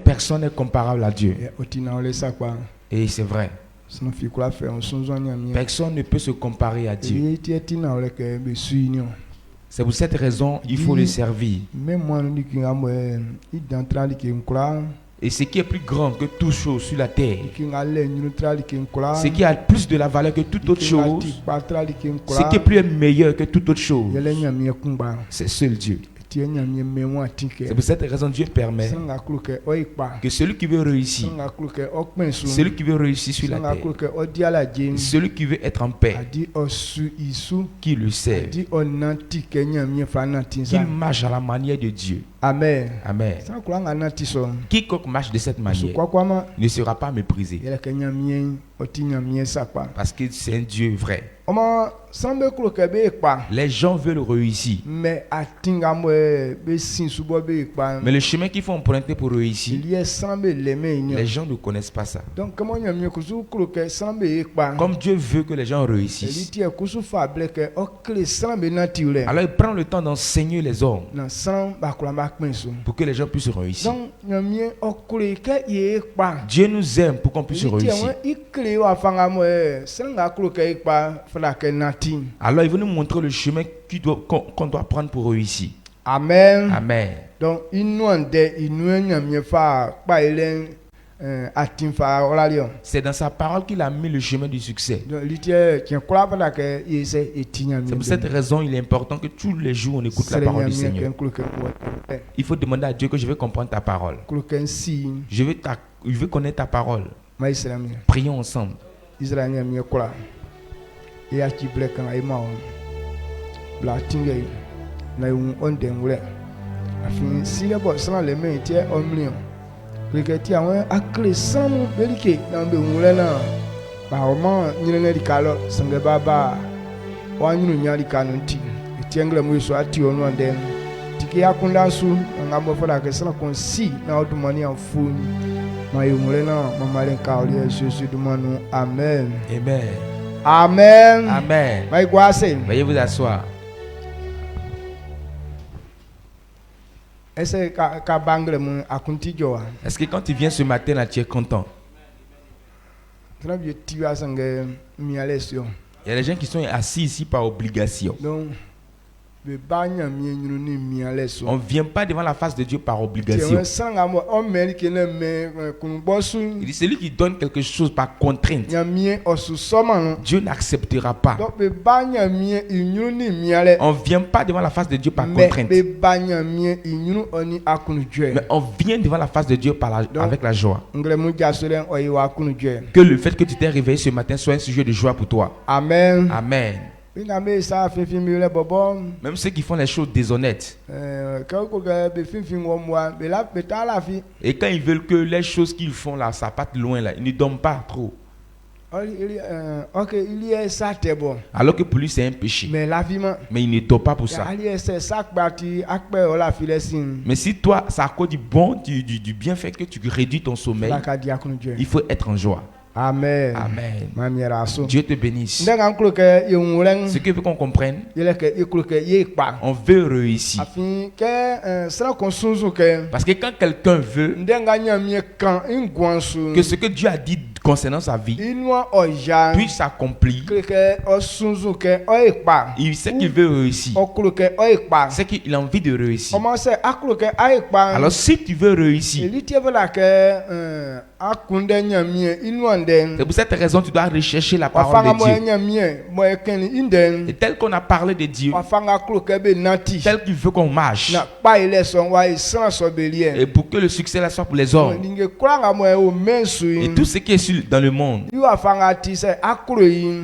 Personne n'est comparable à Dieu. Et c'est vrai. Personne ne peut se comparer à Dieu. C'est pour cette raison qu'il faut le servir. Et ce qui est plus grand que toute chose sur la terre, ce qui a plus de la valeur que toute autre chose, ce qui est plus meilleur que toute autre chose, c'est seul Dieu. C'est pour cette raison que Dieu permet que celui qui veut réussir, celui qui veut réussir sur la terre, celui qui veut être en paix, qu'il le serve, qu'il marche à la manière de Dieu. Amen. Amen. Quiconque marche de cette manière ne sera pas méprisé. Parce que c'est un Dieu vrai. Les gens veulent réussir. Mais le chemin qu'il faut emprunter pour réussir, les gens ne connaissent pas ça. Comme Dieu veut que les gens réussissent, alors il prend le temps d'enseigner les hommes pour que les gens puissent réussir. Dieu nous aime pour qu'on puisse réussir. Alors il veut nous montrer le chemin qu'on doit prendre pour réussir. Amen. Amen. Donc c'est dans sa parole qu'il a mis le chemin du succès. C'est pour cette raison il est important que tous les jours on écoute la parole du Seigneur. Il faut demander à Dieu que je vais comprendre ta parole. Je veux connaître ta parole. Prions ensemble. Amen. Amen. Amen. Amen. Veuillez vous asseoir. Est-ce que quand tu viens ce matin là, tu es content? Il y a des gens qui sont assis ici par obligation. On ne vient pas devant la face de Dieu par obligation. Il dit celui qui donne quelque chose par contrainte, Dieu n'acceptera pas. On ne vient pas devant la face de Dieu par contrainte, mais on vient devant la face de Dieu avec la joie. Que le fait que tu t'es réveillé ce matin soit un sujet de joie pour toi. Amen. Amen. Même ceux qui font les choses déshonnêtes, et quand ils veulent que les choses qu'ils font là, ça parte loin là, ils ne dorment pas trop. Alors que pour lui c'est un péché, mais il ne dort pas pour ça. Mais si toi ça a cause du bienfait que tu réduis ton sommeil, il faut être en joie. Amen. Amen. Dieu te bénisse. Ce que veut qu'on comprenne, on veut réussir. Parce que quand quelqu'un veut que ce que Dieu a dit concernant sa vie puisse s'accomplir, il sait qu'il veut réussir. C'est qu'il a envie de réussir. Alors si tu veux réussir, c'est pour cette raison que tu dois rechercher la parole de Dieu. Et tel qu'on a parlé de Dieu, tel qu'il veut qu'on marche, et pour que le succès là soit pour les hommes, et tout ce qui est dans le monde,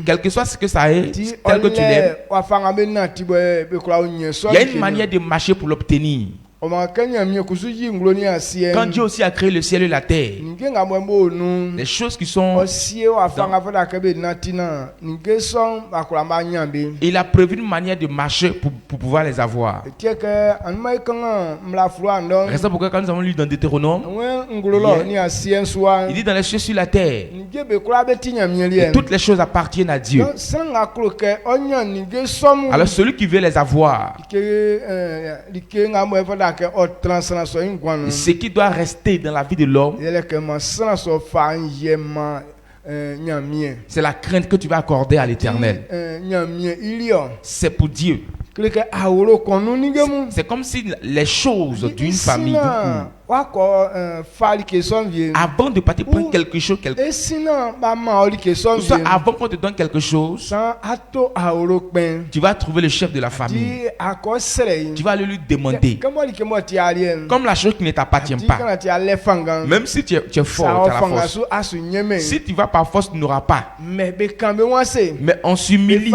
quel que soit ce que ça est, tel que tu l'aimes, il y a une manière de marcher pour l'obtenir. Quand Dieu aussi a créé le ciel et la terre, les choses qui sont il a prévu une manière de marcher pour pouvoir les avoir. Raison pourquoi quand nous avons lu dans Deutéronome, il dit dans les cieux sur la terre, Et toutes les choses appartiennent à Dieu. Alors celui qui veut les avoir, ce qui doit rester dans la vie de l'homme, c'est la crainte que tu vas accorder à l'Éternel. C'est pour Dieu. C'est comme si les choses d'une famille, avant de partir prendre quelque chose, avant qu'on te donne quelque chose, tu vas trouver le chef de la famille. Tu vas aller lui demander. Comme la chose qui ne t'appartient pas. Même si tu es fort, tu as la force. Si tu vas par force, tu n'auras pas. Mais on s'humilie.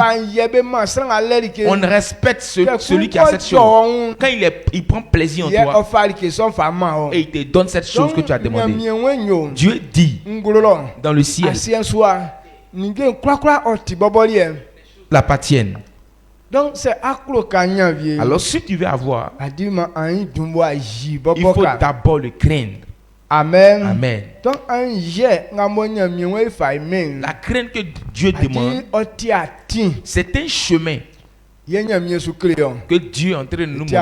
On respecte celui qui a cette chose. Quand il prend plaisir en toi et il te donne cette chose que tu as demandé, Dieu dit dans le ciel, l'appartiennent. Donc c'est alors si tu veux avoir, il faut d'abord le craindre. Amen. Amen. Donc la crainte que Dieu demande, c'est un chemin que Dieu est en train de nous montrer.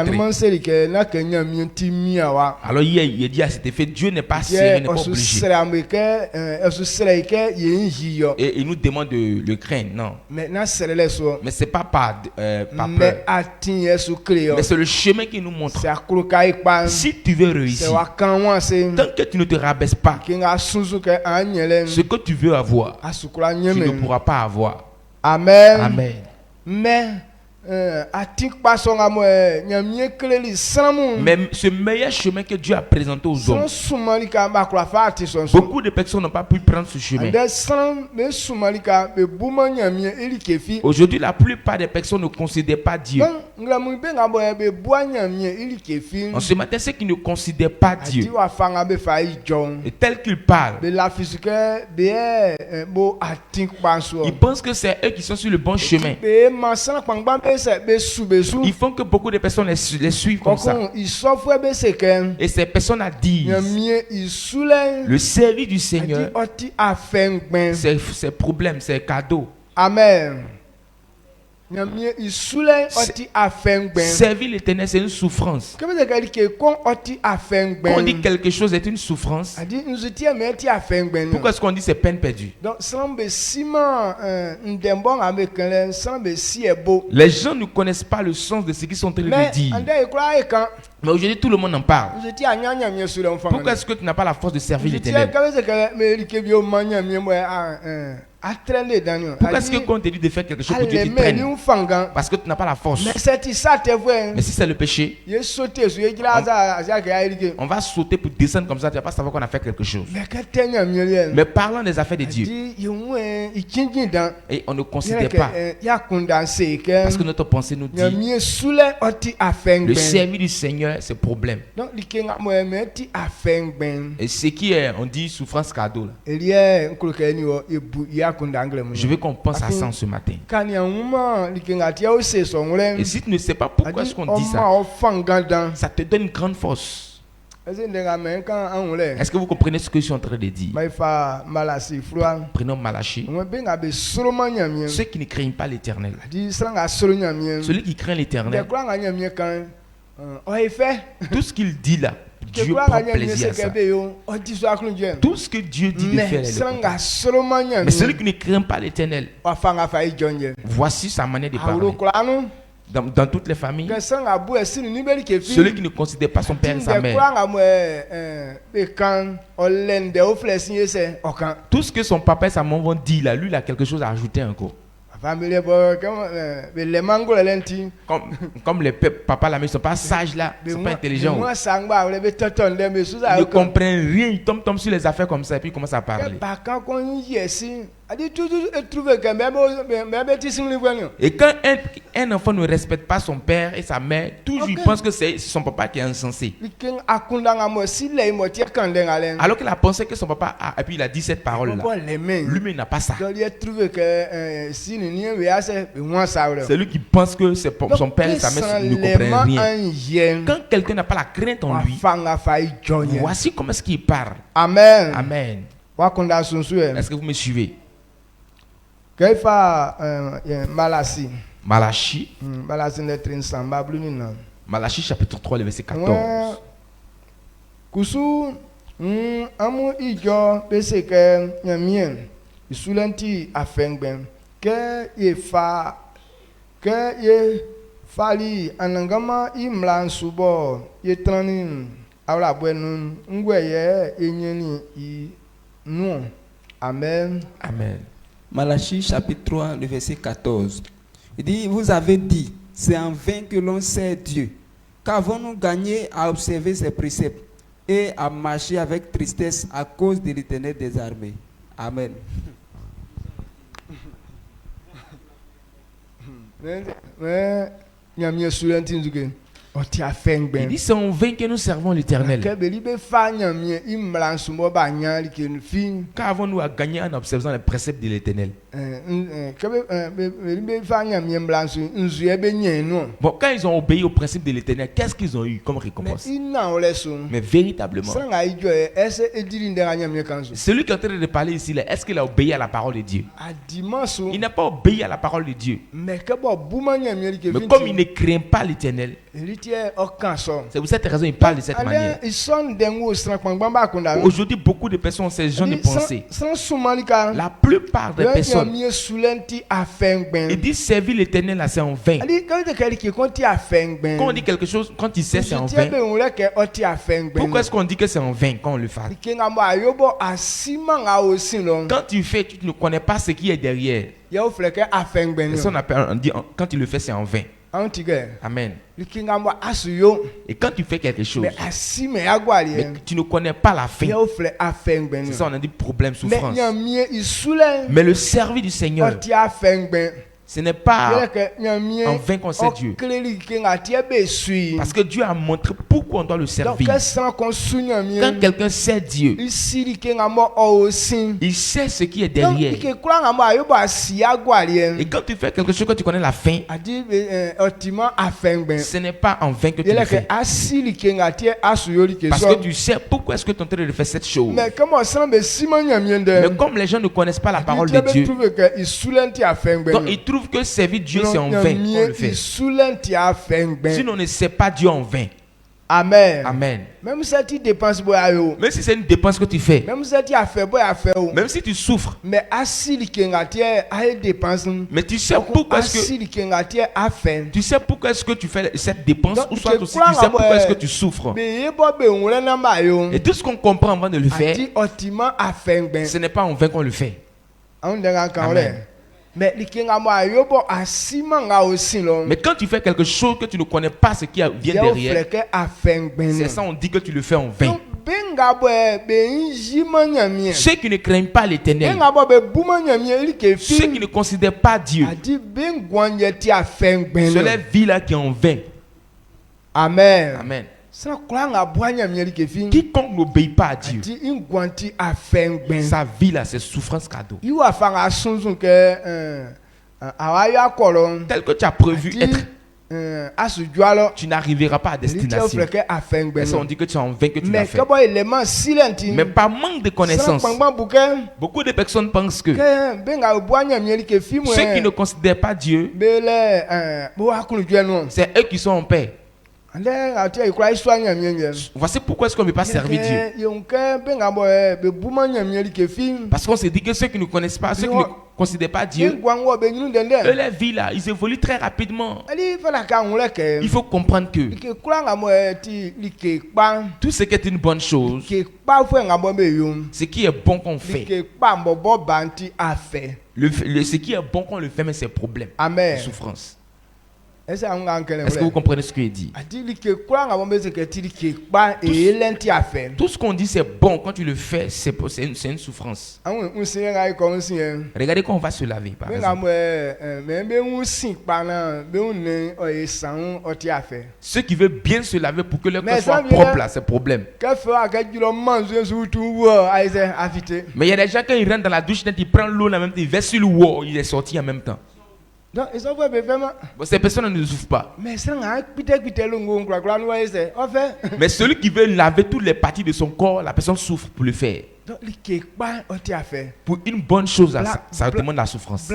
Alors il a dit à cet effet, Dieu n'est pas serré, n'est pas obligé. Et il nous demande de le craindre, non. Mais c'est pas par peur. Mais c'est le chemin qu'il nous montre. Si tu veux réussir, tant que tu ne te rabaisses pas, ce que tu veux avoir, tu ne pourras pas avoir. Amen. Amen. Mais mais ce meilleur chemin que Dieu a présenté aux hommes, beaucoup de personnes n'ont pas pu prendre ce chemin. Aujourd'hui, la plupart des personnes ne considèrent pas Dieu. En ce matin, ceux qui ne considèrent pas Dieu, et tel qu'ils parlent, ils pensent que c'est eux qui sont sur le bon chemin. Ils font que beaucoup de personnes les suivent comme ça. Et ces personnes disent, le service du Seigneur, c'est problème, c'est cadeau. Amen. Servir l'Éternel, c'est une souffrance. Quand on dit quelque chose est une souffrance, pourquoi est-ce qu'on dit c'est peine perdue? Les gens ne connaissent pas le sens de ce qu'ils sont en train de dire. Mais aujourd'hui, tout le monde en parle. Pourquoi est-ce que tu n'as pas la force de servir l'Éternel? Pourquoi est-ce que quand on te dit de faire quelque chose que Dieu te prenne? Parce que tu n'as pas la force. Mais si c'est le péché, on va sauter pour descendre comme ça, tu ne vas pas savoir qu'on a fait quelque chose. Mais parlons des affaires de Dieu. Et on ne considère pas. Parce que notre pensée nous dit, le service du Seigneur, c'est problème. Et ce qui est, on dit souffrance cadeau. Je veux qu'on pense à ça ce matin. Et si tu ne sais pas pourquoi est-ce qu'on dit ça, ça te donne une grande force. Est-ce que vous comprenez ce que je suis en train de dire? Prenons Malachie. Ceux qui ne craignent pas l'Éternel. Celui qui craint l'Éternel, tout ce qu'il dit là, Dieu prend plaisir à ça. Tout ce que Dieu dit de faire, mais celui qui ne craint pas l'Éternel, voici sa manière de parler. Dans toutes les familles, celui qui ne considère pas son père et sa mère, tout ce que son papa et sa maman vont dire là, lui il a quelque chose à ajouter encore. Comme les papas là, mais ils ne sont pas sages là, ils ne sont pas intelligents. Ils ne comprennent rien, ils tombent sur les affaires comme ça et puis ils commencent à parler. Et quand un enfant ne respecte pas son père et sa mère, toujours il pense que c'est son papa qui est insensé. Alors qu'il a pensé que son papa a, et puis il a dit cette parole là. Lui-même n'a pas ça. C'est lui qui pense que son père et sa mère ne comprennent rien. Quand quelqu'un n'a pas la crainte en lui, voici comment est-ce qu'il parle. Amen. Amen. Est-ce que vous me suivez? Malachie. Malachie chapitre 3, le verset 14. Amu ijo peseke nyamien isulenti afengben ke ye fali anangama imlan subo ye tranin awla bwenun ngweye enyeni i nu. Amen. Amen. Malachie chapitre 3 le verset 14. Il dit, vous avez dit, c'est en vain que l'on sait Dieu. Qu'avons-nous gagné à observer ses préceptes et à marcher avec tristesse à cause de l'Éternel des armées? Amen. Il dit c'est en vain que nous servons l'Éternel. Qu'avons-nous à gagner en observant les préceptes de l'Éternel? Bon, quand ils ont obéi aux principes de l'Éternel, qu'est-ce qu'ils ont eu comme récompense? Mais véritablement, celui qui est en train de parler ici, est-ce qu'il a obéi à la parole de Dieu? Il n'a pas obéi à la parole de Dieu. Mais comme il ne craint pas l'Éternel, c'est pour cette raison qu'il parle de cette manière. Aujourd'hui, beaucoup de personnes ont ces gens de pensée. La plupart des personnes, ils disent servir l'Éternel, c'est en vain. Quand on dit quelque chose, quand il sait c'est en vain, pourquoi est-ce qu'on dit que c'est en vain quand on le fait? Quand tu fais, tu ne connais pas ce qui est derrière. C'est ça on dit, quand tu le fais, c'est en vain. Amen. Et quand tu fais quelque chose, mais tu ne connais pas la fin, c'est ça on a dit problème, souffrance. Mais le service du Seigneur, ce n'est pas en vain qu'on sait Dieu. Parce que Dieu a montré pourquoi on doit le servir. Quand quelqu'un sait Dieu, il sait ce qui est derrière. Et quand tu fais quelque chose que tu connais la fin, ce n'est pas en vain que tu le fais. Parce que tu sais pourquoi est-ce que tu es en train de faire cette chose. Mais comme les gens ne connaissent pas la parole de Dieu, donc ils trouvent que servir Dieu c'est en vain qu'on le fait. Si on ne sait pas Dieu en vain. Amen. Amen. Même si c'est une dépense que tu fais, même si tu souffres, mais tu sais pourquoi est-ce que tu fais cette dépense, ou soit aussi tu sais pourquoi est-ce que tu souffres. Et tout ce qu'on comprend avant de le faire, ce n'est pas en vain qu'on le fait. Amen. Mais quand tu fais quelque chose que tu ne connais pas ce qui vient derrière, c'est ça on dit que tu le fais en vain. Ceux qui ne craignent pas l'Éternel, ceux qui ne considèrent pas Dieu, c'est leur vie là qui est en vain. Amen. Amen. Quiconque n'obéit pas à Dieu, sa vie là c'est souffrance cadeau. Tel que tu as prévu être, tu n'arriveras pas à destination. Et ça on dit que tu es en vain que tu l'as fait. Mais par manque de connaissance, beaucoup de personnes pensent que ceux qui ne considèrent pas Dieu, c'est eux qui sont en paix. Voici pourquoi est-ce qu'on ne peut pas servir Dieu. Parce qu'on se dit que ceux qui ne connaissent pas, ceux qui ne considèrent pas Dieu, eux, leur vie là, ils évoluent très rapidement. Il faut comprendre que tout ce qui est une bonne chose, ce qui est bon qu'on fait, ce qui est bon qu'on le fait, mais c'est problème, souffrance. Est-ce que vous comprenez ce qu'il dit? Tout ce qu'on dit c'est bon, quand tu le fais, c'est une souffrance. Regardez quand on va se laver, par exemple. Ceux qui veulent bien se laver pour que leur corps soit propre, là, c'est problème. Mais il y a des gens, quand ils rentrent dans la douche, ils prennent l'eau, il verse sur le wall, il est sorti en même temps. Donc, ils ont fait vraiment. Bon, ces personnes ne souffrent pas. Mais Mais celui qui veut laver toutes les parties de son corps, la personne souffre pour le faire. Pour une bonne chose, ça demande la souffrance.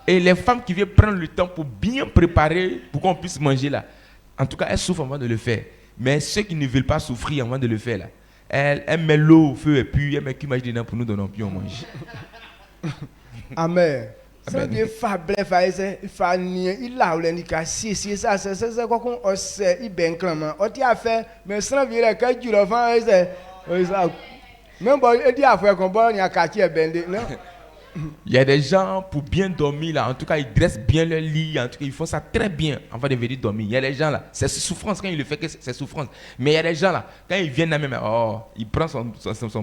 Et les femmes qui viennent prendre le temps pour bien préparer, pour qu'on puisse manger là, en tout cas, elles souffrent avant de le faire. Mais ceux qui ne veulent pas souffrir avant de le faire là, elle met l'eau au feu et puis elle met qu'image dedans pour nous donner puis on mange. Amen. Amen. Il y a des gens, pour bien dormir là, en tout cas ils dressent bien leur lit, en tout cas ils font ça très bien avant de venir dormir. Il y a des gens là, c'est souffrance quand il le fait, que c'est souffrance. Mais il y a des gens là, quand ils viennent là même, il prend son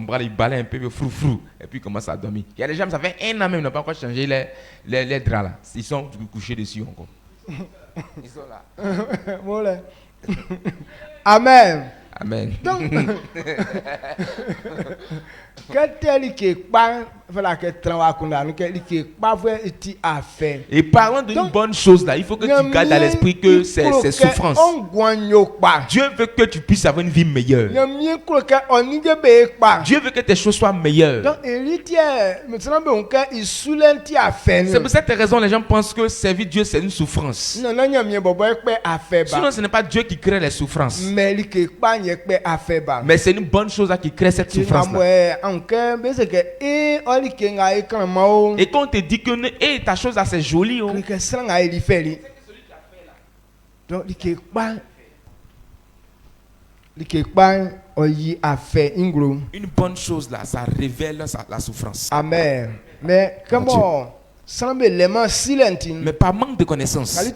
bras, il balaye un peu, frou, et puis il commence à dormir. Il y a des gens, ça fait un an même, ils n'ont pas encore changé les draps là. Ils sont couchés dessus encore. Ils sont là. Amen. Amen. Donc, et parlant d'une bonne chose là, il faut que tu gardes à l'esprit que c'est souffrance. Dieu veut que tu puisses avoir une vie meilleure. Dieu veut que tes choses soient meilleures. C'est pour cette raison que les gens pensent que servir Dieu c'est une souffrance. Sinon ce n'est pas Dieu qui crée les souffrances. Mais c'est une bonne chose qui crée cette souffrance là. Et quand on te dit que ta chose là c'est joli, une bonne chose là, ça révèle la souffrance. Amen. Mais comment? Mais par manque de connaissances. C'est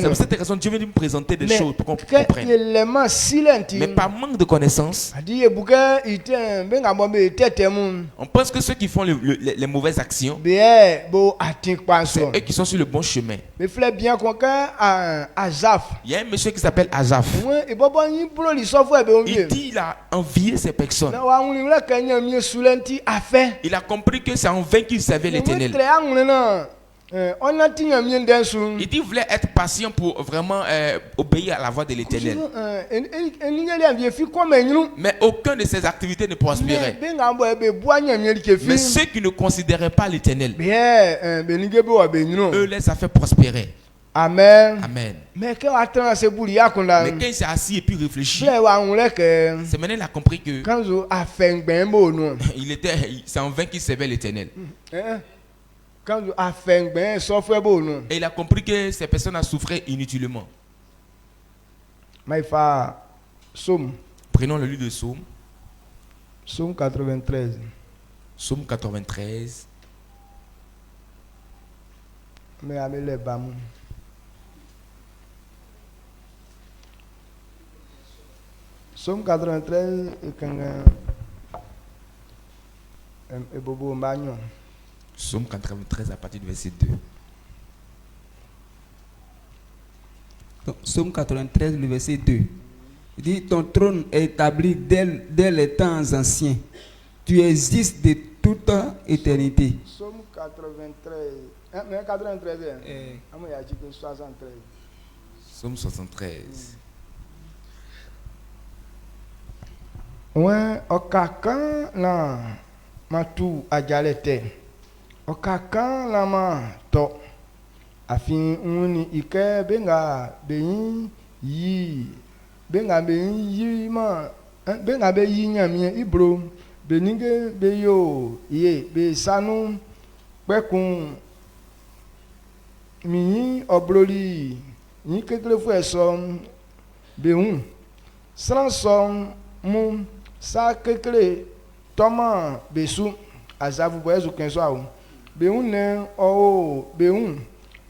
pour cette raison que Dieu vient de me présenter des choses pour qu'on comprenne. Mais par manque de connaissances, on pense que ceux qui font les mauvaises actions, c'est eux qui sont sur le bon chemin. Il y a un monsieur qui s'appelle Azaf. Il dit qu'il a envié ces personnes. Il a compris que c'est en vain qu'il servait l'Éternel. Il dit qu'il voulait être patient pour vraiment obéir à la voix de l'Éternel. Mais aucun de ses activités ne prospérait. Mais ceux qui ne considéraient pas l'Éternel, eux les a fait prospérer. Amen. Amen. Mais quand il s'est assis et puis réfléchi, c'est maintenant il a compris que c'est en vain qu'il servait l'Éternel. Et il a compris que ces personnes ont souffert inutilement. Prenons le livre de Psaume. Psaume 93. Psaume 93. Psaume 93 Psaume 93 à partir du verset 2. Donc, Psaume 93, le verset 2. Il dit, ton trône est établi dès les temps anciens. Tu existes de toute éternité. Psaume 93. 93. Psaume 73. Ouais, okakan la matu ajalete. Okakan la ma to. Afin uni ike benga beyin yi. Benga beyin yi ma. Benga beyin nyamie ibro. Benige beyo ye be sanu. Pekun mi obroli. Ni kekele fu esom beun. Sansom mu sa kekele toma besu azavu boezu kenso awo beun ne o beun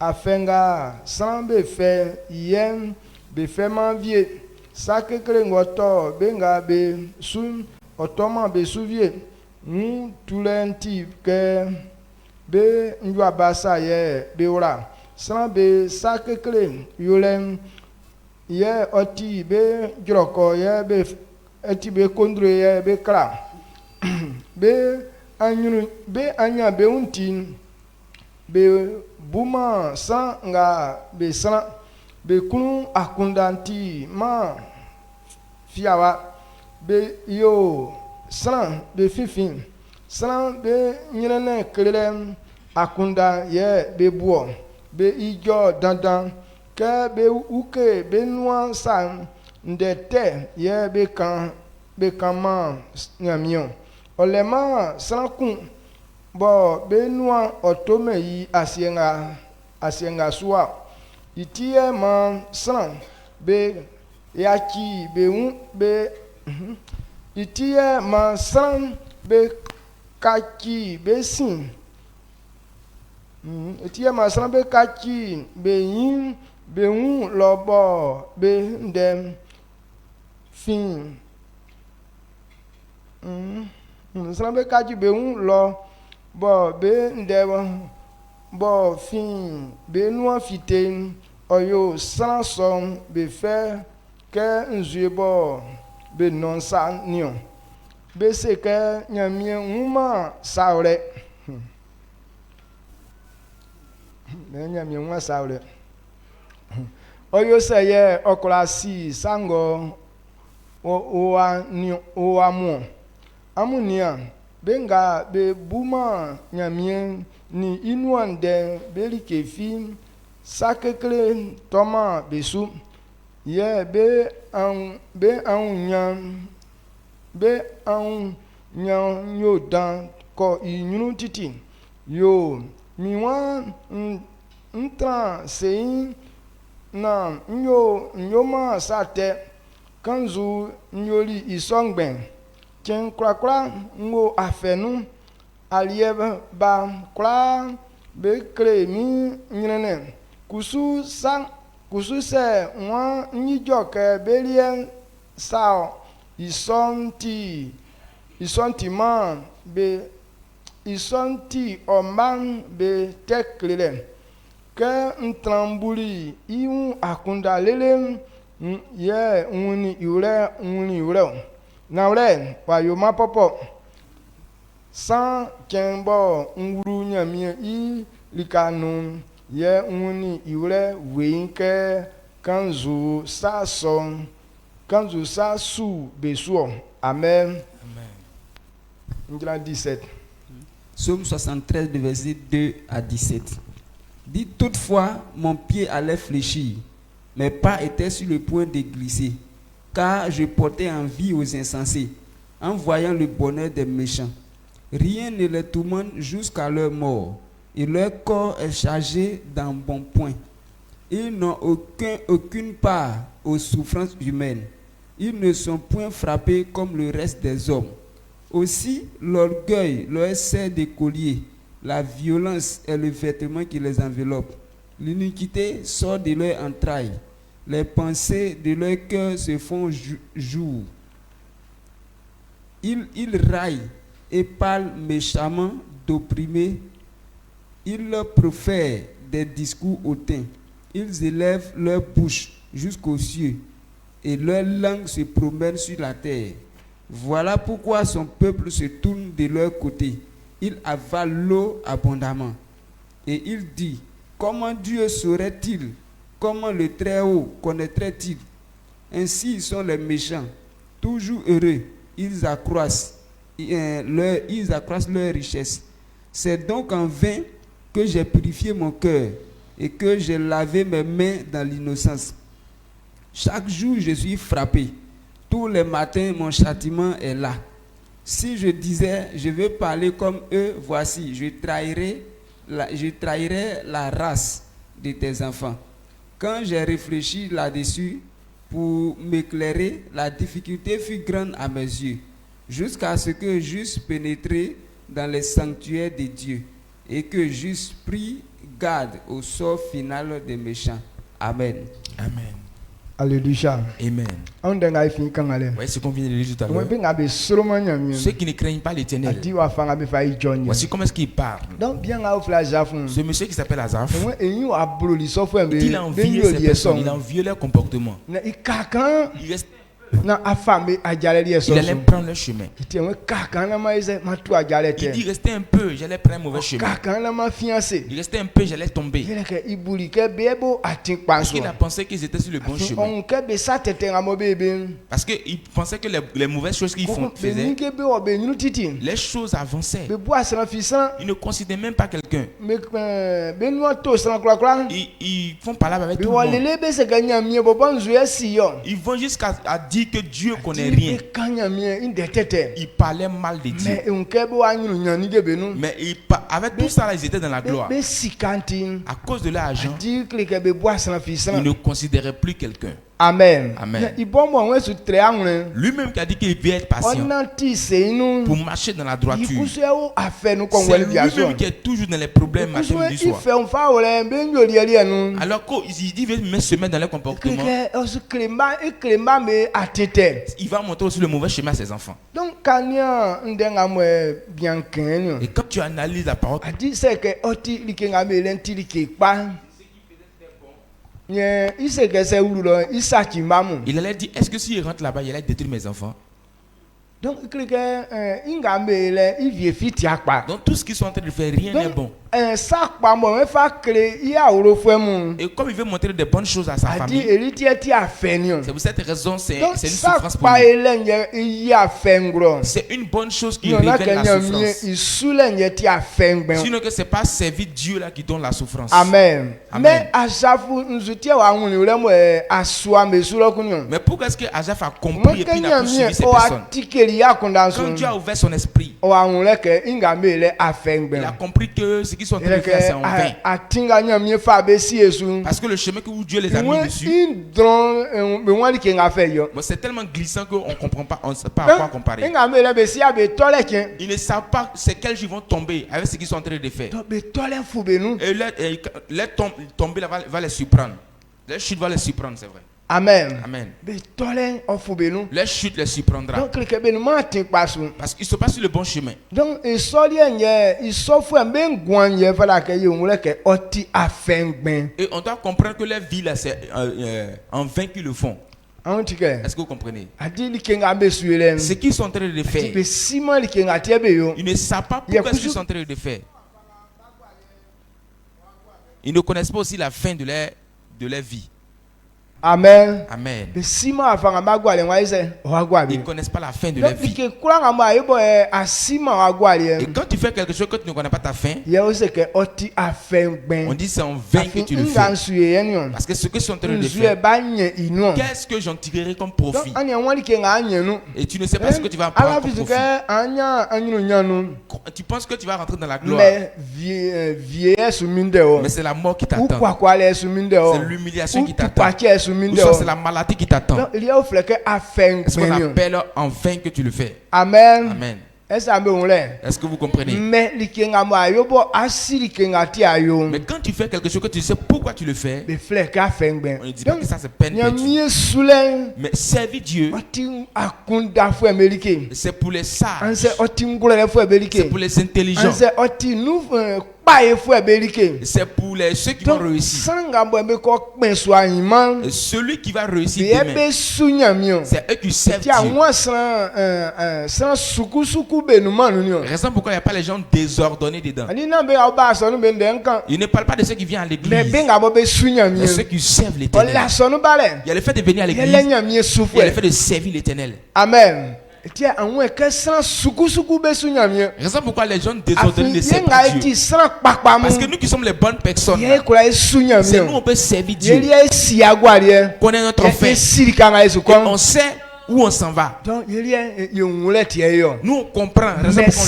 afenga san be fe yen be fe manvie sa kekele ngoto benga be su otoma besu vie tulenti ke be njwa basa ye be ora san be sa kekele yolen ye oti be jroko ye be eti be kondre ye be kra be anya be untin be buma sa nga be sana be kunu akundanti ma fiawa be yo sana be fifin sana be nyene klele akunda ye be buo be ijo dandan ke be uke be nuan sa ndete ye be kan ma nyamion olema sankun bo be nuan otome yi asienga suwa itie ma san be yaki be un be itie ma san be kaki be sin itie ma san be kaki be yin be un lobo be ndem fin san be kaki be un lo bo be ndem bo fin be nuan fite oyo san son be fe ke nzue bo be non sa nion be se ke nyamie uma saure be nyamie uma saure oyo se ye oklasi sango o amu amunia benga be buma nyamie ni inuande beli kefi sakekle toma besu ye be nyam yo dan ko inyunu titi yo miwa ntra sein na nyoma sate kanzu nyoli isongben chen krakra ngo afenu aliebe ba kra be kremi nyene kusu se wa nyijo ke belien sao isonti man be isonti oman be teklele ke ntrambuli iun akunda lele ye uni ure na ure wa yo ma popo san kembo nguru nyamie i likanu ye uni ure winke kanzu sa su besuo amen. Amen. 17. Psaume 73, verset 2 à 17. Dit toutefois, mon pied allait fléchir, mes pas étaient sur le point de glisser, car je portais envie aux insensés, en voyant le bonheur des méchants. Rien ne les tourmente jusqu'à leur mort, et leur corps est chargé d'embonpoint. Ils n'ont aucune part aux souffrances humaines. Ils ne sont point frappés comme le reste des hommes. Aussi, l'orgueil leur sert de collier. La violence est le vêtement qui les enveloppe. L'iniquité sort de leurs entrailles. Les pensées de leur cœur se font jour. Ils raillent et parlent méchamment d'opprimés. Ils leur profèrent des discours hautains. Ils élèvent leur bouche jusqu'aux cieux et leur langue se promène sur la terre. Voilà pourquoi son peuple se tourne de leur côté. Il avale l'eau abondamment. Et il dit, comment Dieu saurait-il? Comment le Très-Haut connaîtrait-il? Ainsi sont les méchants, toujours heureux. Ils accroissent leur richesse. C'est donc en vain que j'ai purifié mon cœur et que j'ai lavé mes mains dans l'innocence. Chaque jour, je suis frappé. Tous les matins, mon châtiment est là. Si je disais, je veux parler comme eux, voici, je trahirais la race de tes enfants. Quand j'ai réfléchi là-dessus pour m'éclairer, la difficulté fut grande à mes yeux, jusqu'à ce que j'eusse pénétré dans les sanctuaires de Dieu et que j'eusse pris garde au sort final des méchants. Amen. Amen. Alléluia. Amen. On denga ifi kangale. Voyez ce qu'on vient de lire tout à Moi l'heure. ben ngabe Solomon nyamien. Ceux qui ne craignent pas l'Éternel. Adi wa fanga be fa ijonye. Voici comment est-ce qu'il parle. Donc bien nga ofla jafun. Ce monsieur qui s'appelle Asaph, Moi eyin wa broli so fo mbe. il a envié ces personnes, il a envié leur comportement. Na ikakan Il reste na afambe ajale die so. il allait prendre le chemin. Ite moi kakan na ma ise ma tu ajale te. Il dit restez un peu, j'allais prendre un mauvais chemin. Kakan na ma fiancé. Il restait un peu, j'allais tomber. Yele ke ibuli ke bebo atin Parce panso. qu'il a pensé qu'ils étaient sur le bon chemin. On ke be sa tete ngamo bebe. Parce qu'il pensait que les mauvaises choses qu'ils faisaient, Ni ke be o be nyunu titi. les choses avançaient. Be bois san fisan. Ils ne considèrent même pas quelqu'un. Me be no to san kla kla. Ils font palabre avec Be tout le monde. walele be se ganya mie bo bon zuye si yo. Ils vont jusqu'à dire que Dieu connaît rien. Il Ils parlaient mal de Dieu. Mais avec tout ça, là, ils étaient dans la gloire. À cause de l'argent, ils ne considéraient plus quelqu'un. Amen. Amen. Lui-même qui a dit qu'il veut être patient pour marcher dans la droiture. C'est lui-même qui est toujours dans les problèmes matin du soir. Alors qu'il dit qu'il veut se mettre dans le comportement, il va montrer aussi le mauvais chemin à ses enfants. Donc, Et quand tu analyses la parole, il allait dire, est-ce que s'il rentre là-bas, il allait détruire mes enfants? Donc, tout ce qu'ils sont en train de faire, rien n'est bon. Et comme il veut montrer des bonnes choses à sa famille, c'est pour cette raison, c'est une souffrance pour lui. C'est une bonne chose qui révèle la souffrance. Sinon que ce n'est pas servir Dieu là qui donne la souffrance. Amen. Amen. Mais pourquoi est-ce que Asaph a compris et puis n'a plus suivi ces personnes? Quand Dieu a ouvert son esprit, il a compris que ce qu'ils sont en train de faire, c'est en vain. Parce que le chemin que Dieu les a mis dessus, c'est tellement glissant qu'on ne comprend pas, on ne sait pas à quoi comparer. Ils ne savent pas c'est quels ils vont tomber avec ce qu'ils sont en train de faire. Et leur tomber va les surprendre. Leur chute va les surprendre, c'est vrai. Amen. Amen. La chute les surprendra. Parce qu'ils ne sont pas sur le bon chemin. Donc, et on doit comprendre que leur vie là, c'est en vain qu'ils le font. Est-ce que vous comprenez? Ce qu'ils sont en train de faire, ils ne savent pas pourquoi ils sont en train de faire. Ils ne connaissent pas aussi la fin de leur vie. Amen. Amen. Ils ne connaissent pas la fin de leur vie. Et quand tu fais quelque chose que tu ne connais pas ta fin, on dit c'est en vain que tu le fais. Parce que ce que je suis en train de faire, qu'est-ce que j'en tirerai comme profit? Et tu ne sais pas ce que tu vas prendre comme profit. Tu penses que tu vas rentrer dans la gloire. Mais c'est la mort qui t'attend. C'est l'humiliation qui t'attend. Ou ça, c'est la maladie qui t'attend. C'est ce qu'on appelle en vain que tu le fais. Amen. Amen. Est-ce que vous comprenez? Mais quand tu fais quelque chose que tu sais pourquoi tu le fais, on ne dit pas que ça c'est peine perdue. Mais servir Dieu, c'est pour les sages, c'est pour les intelligents, c'est pour ceux qui vont réussir. Et celui qui va réussir demain, c'est eux qui servent Dieu. Raison pourquoi il n'y a pas les gens désordonnés dedans. Il ne parle pas de ceux qui viennent à l'église, mais ceux qui servent l'Éternel. Il y a le fait de venir à l'église, il y a le fait de servir l'Éternel. Amen. Raison pourquoi les gens désordonnés ne servent pas Dieu. Parce que nous qui sommes les bonnes personnes, c'est nous on peut servir Dieu. Connaître notre fait. Et on sait où on s'en va. Nous on comprend raison pourquoi on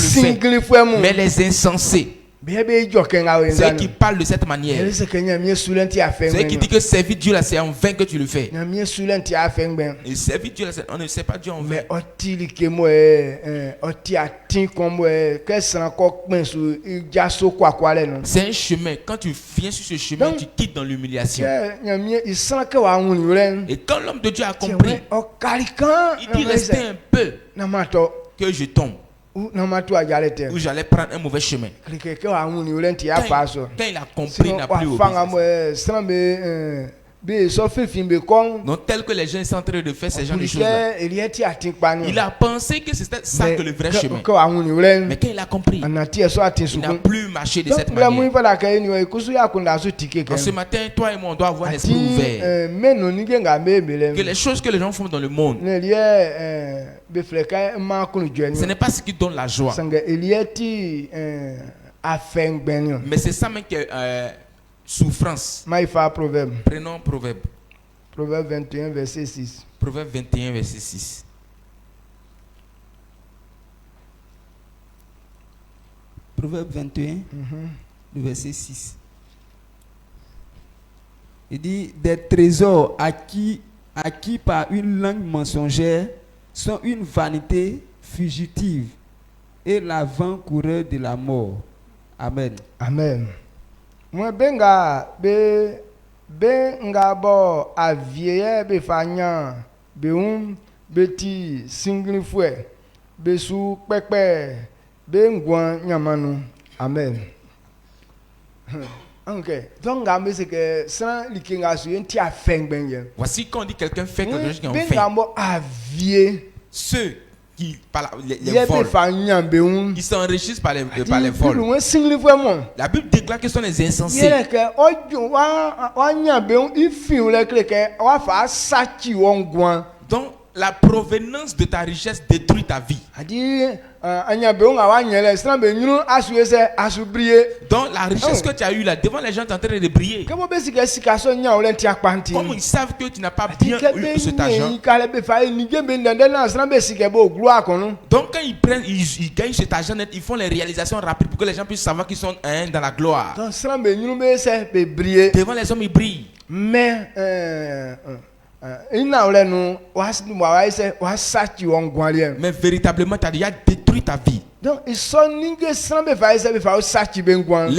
le fait. Mais les insensés, C'est qui parle de cette manière. C'est qui dit que servir Dieu là, c'est en vain que tu le fais. Et servir Dieu là, on ne sait pas Dieu en vain. C'est un chemin. Quand tu viens sur ce chemin, tu quittes dans l'humiliation. Et quand l'homme de Dieu a compris, il dit restez un peu que je tombe. Où j'allais prendre un mauvais chemin. Quand il a compris, il n'a plus obéi. Donc tel que les gens sont en train de faire ces genres de choses là, il a pensé que c'était ça que le vrai chemin. Mais quand il a compris, il n'a plus marché de cette manière. Donc ce matin, toi et moi, on doit avoir l'esprit ouvert. Que les choses que les gens font dans le monde, ce n'est pas ce qui donne la joie. Mais c'est ça même que souffrance. Prenons Proverbe. Proverbe 21, verset 6. Proverbe 21, verset 6. Proverbe 21, le verset 6. Il dit, des trésors acquis par une langue mensongère sont une vanité fugitive et l'avant-coureur de la mort. Amen. Amen. Moi benga bo avie be fanya be beti singli fue be su pepe be ngwan nyamanu. Amen. Okay. Donc nga me c'est que sans likinga su enti afeng benye. Voici quand on dit quelqu'un fait quelque chose qui en fait. Benga bo avie ceux qui par les vols, qui s'enrichissent par les vols. La Bible déclare que ce sont les insensés. Donc la provenance de ta richesse détruit ta vie. Donc la richesse que tu as eue là, devant les gens, tu es en train de briller. Comme ils savent que tu n'as pas bien eu cet argent. Donc quand ils prennent, ils gagnent cet argent net, ils font les réalisations rapides pour que les gens puissent savoir qu'ils sont dans la gloire. Devant les hommes, ils brillent. Mais mais véritablement, tu as déjà détruit ta vie. Donc, les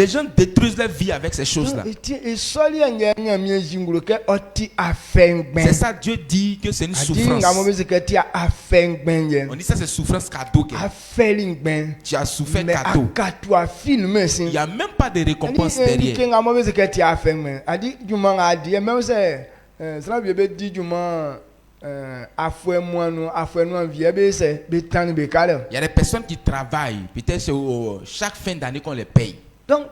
gens détruisent leur vie avec ces choses-là. C'est ça, Dieu dit que c'est une souffrance. On dit ça, c'est souffrance cadeau. Tu as souffert cadeau. Il n'y a même pas de récompense derrière. Il y a des personnes qui travaillent, peut-être chaque fin d'année qu'on les paye. Donc,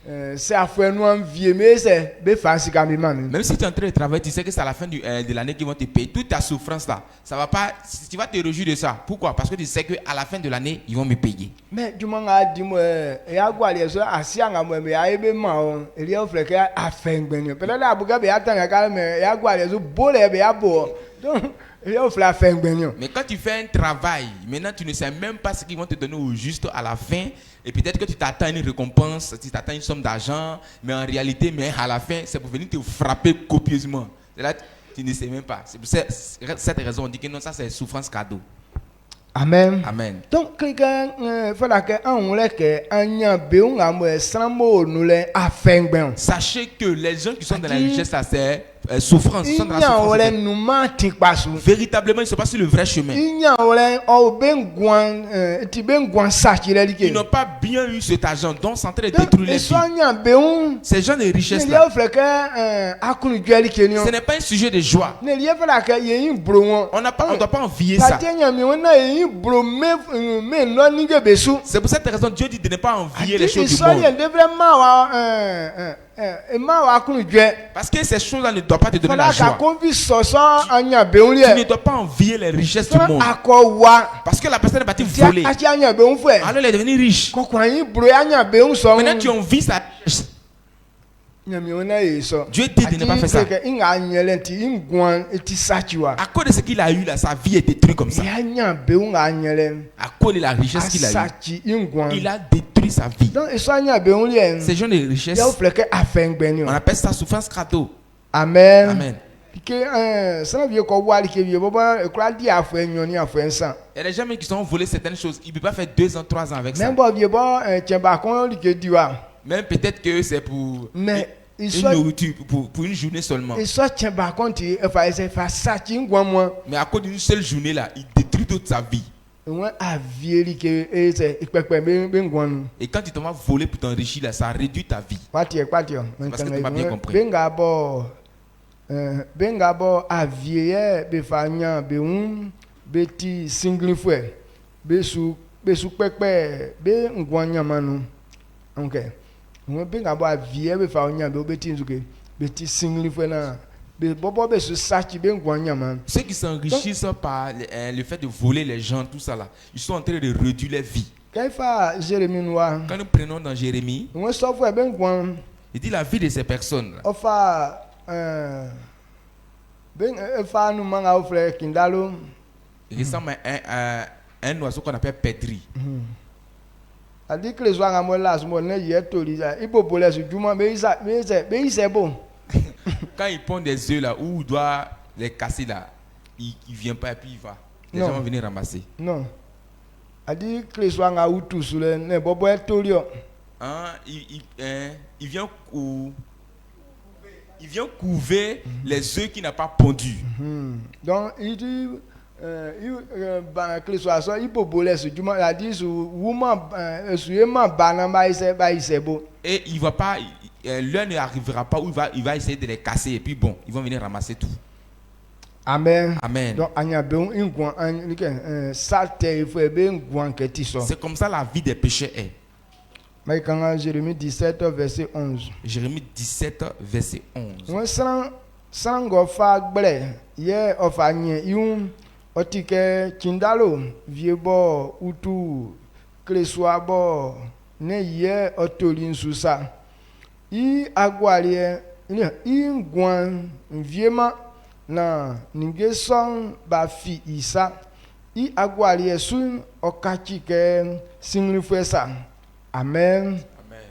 même si tu es en train de travailler, tu sais que c'est à la fin de l'année qu'ils vont te payer. Toute ta souffrance là, ça va pas. Tu vas te réjouir de ça. Pourquoi? Parce que tu sais qu'à la fin de l'année, ils vont me payer. Mais du moment mais quand tu fais un travail, maintenant tu ne sais même pas ce qu'ils vont te donner au juste à la fin. Et peut-être que tu t'attends une récompense, tu t'attends une somme d'argent, mais en réalité, à la fin, c'est pour venir te frapper copieusement. Et là, tu ne sais même pas. C'est pour cette raison on dit que non, ça c'est souffrance cadeau. Amen. Amen. Donc, quelqu'un sachez que les gens qui sont dans la richesse, ça c'est souffrance. Ils sont dans la souffrance. Véritablement, ils ne sont pas sur le vrai chemin. Ils n'ont pas bien eu cet argent, donc c'est en train de détruire les vies. Ces gens de richesse là, ce n'est pas un sujet de joie. On ne doit pas envier ça. C'est pour cette raison que Dieu dit de ne pas envier les choses du monde. Parce que ces choses-là ne doivent pas te donner la joie. Tu ne dois pas envier les richesses du monde. Parce que la personne est partie voler. Alors elle est devenue riche. Maintenant tu envies sa richesse. Dieu dit de ne pas faire ça. À cause de ce qu'il a eu là, sa vie est détruite comme ça. À cause de la richesse qu'il a eu, il a détruit sa vie. Ces gens de richesse, on appelle ça souffrance crado. Amen. Amen. Il y a des gens qui sont volés certaines choses. Il ne peut pas faire 2 ans, 3 ans avec ça. Même peut-être que c'est pour une nourriture, pour une journée seulement. Mais à cause d'une seule journée là, il détruit toute sa vie. Et quand tu t'en vas voler pour t'enrichir là, ça réduit ta vie. Parce que tu n'as pas bien compris. Ceux qui s'enrichissent par le fait de voler les gens, tout ça là, ils sont en train de réduire leur vie. Quand nous prenons dans Jérémie, il dit la vie de ces personnes là. Il ressemble à un oiseau qu'on appelle pètri. Quand il pond des œufs là, où il doit les casser là, il ne vient pas et puis il va. Les gens vont venir ramasser. Non. Il vient couver les œufs qui n'a pas pondu. Donc il dit et il va pas, l'un ne arrivera pas où il va essayer de les casser et puis bon, ils vont venir ramasser tout. Amen. Amen. C'est comme ça la vie des pécheurs est. Jérémie 17, verset 11. Jérémie 17, verset 11. na ningesong ba fi isa I agwalie sun okachike singlifesa. Amen. Amen.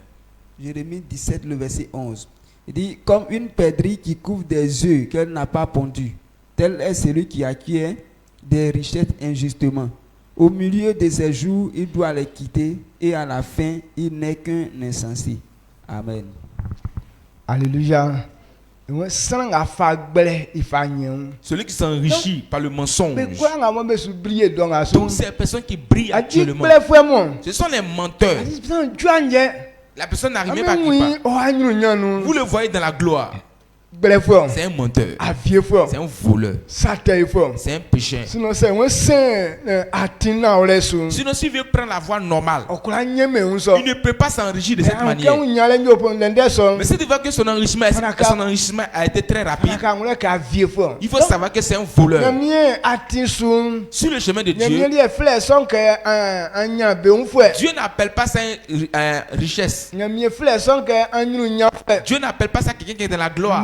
Jérémie 17, le verset 11. Il dit, comme une perdrix qui couvre des œufs qu'elle n'a pas pondus, tel est celui qui acquiert des richesses injustement. Au milieu de ses jours, il doit les quitter, et à la fin, il n'est qu'un insensé. Amen. Alléluia. Celui qui s'enrichit par le mensonge. Toutes ces personnes qui brillent actuellement, ce sont les menteurs. La personne n'arrive même pas à qui parle. Vous le voyez dans la gloire. C'est un menteur. C'est un voleur. C'est un pécheur. Sinon, si il veut prendre la voie normale, il ne peut pas s'enrichir de cette manière. Mais si tu vois que son enrichissement a été très rapide, il faut savoir que c'est un voleur. Sur le chemin de Dieu, Dieu n'appelle pas ça une richesse. Dieu n'appelle pas ça quelqu'un qui est dans la gloire.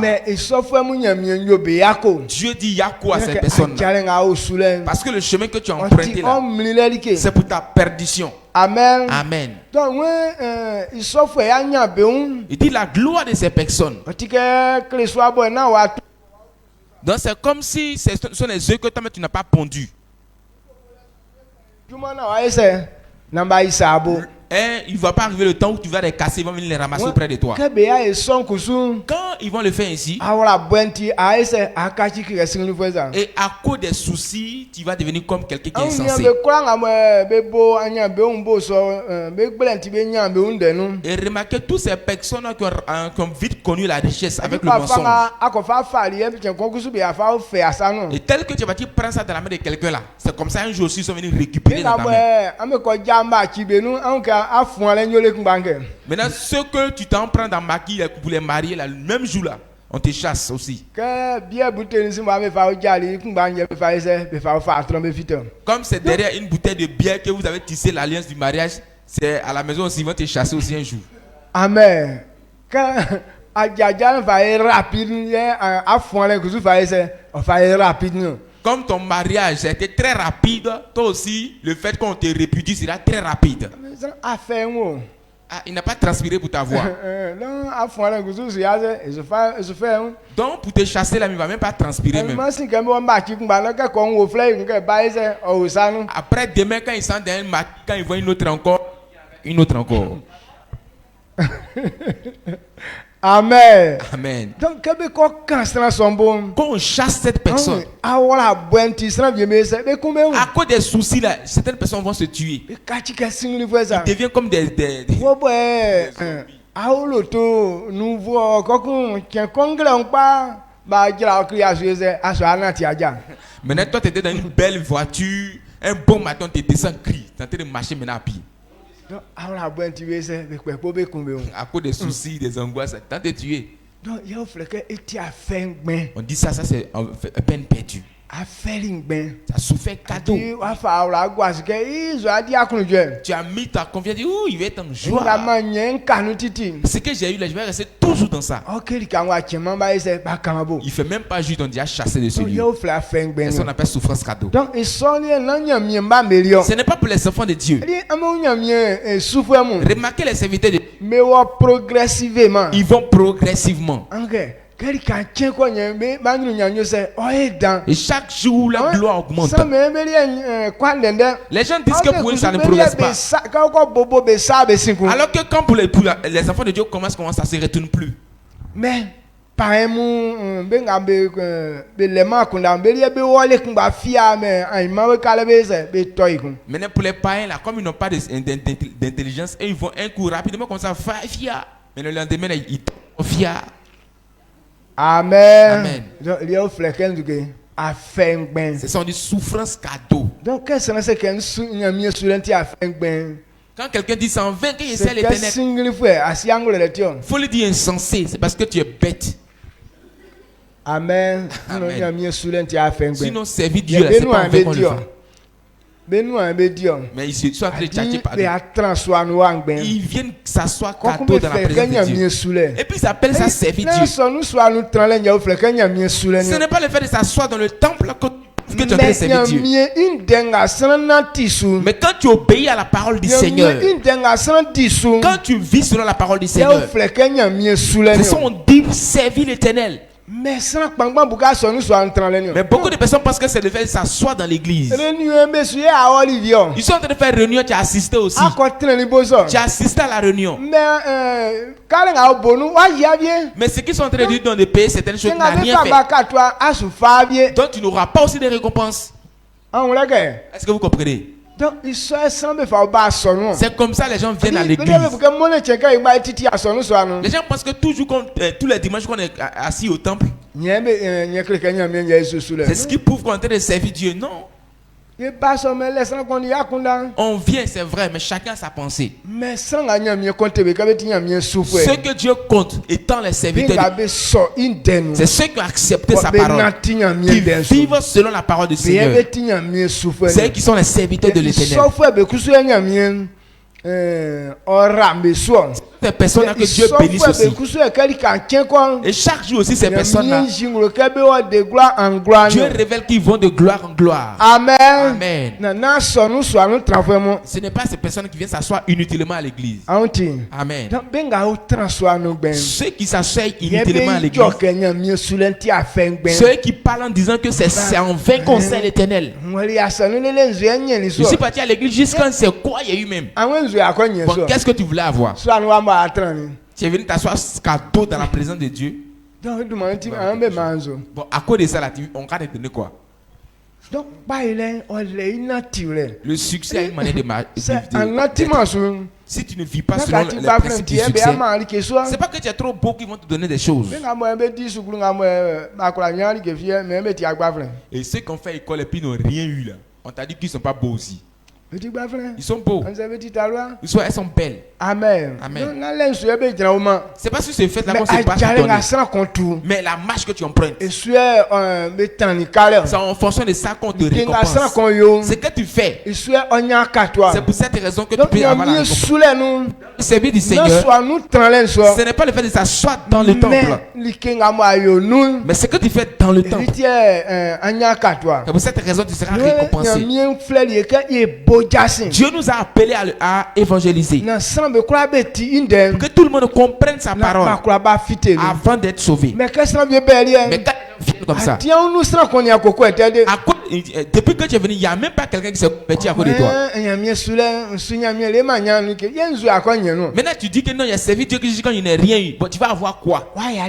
Dieu dit Yako à ces personnes. Parce que le chemin que tu as emprunté là, c'est pour ta perdition. Amen. Amen. Donc, il dit la gloire de ces personnes. Donc c'est comme si ce sont les œufs que toi tu n'as pas pondus. Et il ne va pas arriver le temps où tu vas les casser, ils vont venir les ramasser auprès de toi. Quand ils vont le faire ici, et à cause des soucis, tu vas devenir comme quelqu'un qui est insensé. Et remarquez toutes ces personnes qui ont vite connu la richesse avec le mensonge. Et tel que tu vas dire, prends ça dans la main de quelqu'un là. C'est comme ça un jour aussi ils sont venus récupérer dans ta main. Maintenant, ce que tu t'en prends dans maquille pour les marier, là, le même jour là, on te chasse aussi. Comme c'est derrière une bouteille de bière que vous avez tissé l'alliance du mariage, c'est à la maison aussi, ils vont te chasser aussi un jour. Amen. Adjaja va être rapide, à fond les coups, va être rapide. Comme ton mariage était très rapide, toi aussi, le fait qu'on te répudie sera très rapide. Ah, il n'a pas transpiré pour ta voix. Donc, pour te chasser là, il ne va même pas transpirer même. Après, demain, quand il sent quand il voit une autre encore. Amen. Amen. Donc, quand on chasse cette personne, à cause des soucis là, certaines personnes vont se tuer. Ils deviennent comme des Maintenant, toi, tu étais dans une belle voiture, un bon matin, tu descends, crie, tu es en train de marcher maintenant à pied. À cause des soucis, des angoisses, tant de tuer. On dit ça c'est peine perdue. Ça souffert cadeau. Tu as mis ta confiance, tu dis, il va être en joie. Ce que j'ai eu là, je vais rester toujours dans ça. Il fait même pas juste, on dit à chasser de celui. C'est ce qu'on appelle souffrance cadeau. Ce n'est pas pour les enfants de Dieu. Remarquez les serviteurs de Dieu. Ils vont progressivement. Et chaque jour, la gloire augmente. Les gens disent que pour eux, ça ne progresse pas. Alors que quand pour les enfants de Dieu commencent à se retourner plus. Mais maintenant pour les païens là, comme ils n'ont pas d'intelligence, ils vont un coup rapidement comme ça, fia. Mais le lendemain, ils tombent fia. Amen. Ce sont des souffrances cadeaux. Donc, quand quelqu'un dit 120, qu'il essaie l'éternel, il faut lui dire insensé, c'est parce que tu es bête. Amen. Sinon, servir Dieu, c'est pas en fait qu'on le fait. Mais ils sont en train de tchatcher par ils viennent s'asseoir cadeau dans la présence de Dieu. Et puis ils appellent ça servir Dieu. Ce n'est pas le fait de s'asseoir dans le temple que tu es en train de servir Dieu. Mais quand tu obéis à la parole du Seigneur, quand tu vis selon la parole du Seigneur, c'est ça on dit servir l'Éternel. Mais beaucoup de personnes pensent que c'est le fait de s'asseoir dans l'église. Ils sont en train de faire réunion, tu as assisté aussi. Tu as assisté à la réunion. Mais ce qu'ils sont en train de dire dans le pays, certaines choses, tu n'as rien fait. Donc tu n'auras pas aussi de récompenses. Est-ce que vous comprenez? C'est comme ça les gens viennent à l'église. Les gens pensent que toujours tous les dimanches qu'on est assis au temple, c'est ce qui prouve qu'on est en train de servir Dieu. Non. On vient, c'est vrai, mais chacun a sa pensée. Ce que Dieu compte étant les serviteurs, c'est ceux qui ont accepté sa parole, qui vivent selon la parole du Seigneur. C'est eux qui sont les serviteurs de l'Éternel. Ces personnes-là que Dieu bénisse aussi. Et chaque jour aussi, ces personnes-là, Dieu révèle qu'ils vont de gloire en gloire. Amen. Ce n'est pas ces personnes qui viennent s'asseoir inutilement à l'église. Amen. Ceux qui s'assoient inutilement à l'église, ceux qui parlent en disant que c'est en vain qu'on sert l'Éternel. Je suis parti à l'église jusqu'à c'est quoi il y a eu même. Bon, qu'est-ce que tu voulais avoir? Tu es venu t'asseoir cadeau dans la présence de Dieu. Bon, à cause de ça, là, on va te donner quoi? Le succès a une manière de marcher. Si tu ne vis pas selon les principes du succès, c'est pas que tu es trop beau qu'ils vont te donner des choses. Et ceux qui ont fait école et puis n'ont rien eu là, on t'a dit qu'ils ne sont pas beaux aussi. Ils sont beaux. Elles sont belles. Amen. Amen. C'est pas sur ce fait là qu'on se passe. Mais la marche que tu empruntes, c'est en fonction de ça qu'on te récompense. Ce que tu fais, c'est pour cette raison que tu peux avoir la récompense. Le service du Seigneur, ce n'est pas le fait de s'asseoir dans le temple, mais ce que tu fais dans le temple. C'est pour cette raison que tu seras récompensé. Dieu nous a appelés à évangéliser. Pour que tout le monde comprenne sa parole avant d'être sauvé. Mais quand comme ça, depuis que tu es venu, il n'y a même pas quelqu'un qui s'est converti à cause de toi. Maintenant tu dis que non, il y a servi Dieu quand il n'y a rien eu. Bon, tu vas avoir quoi? Tu n'as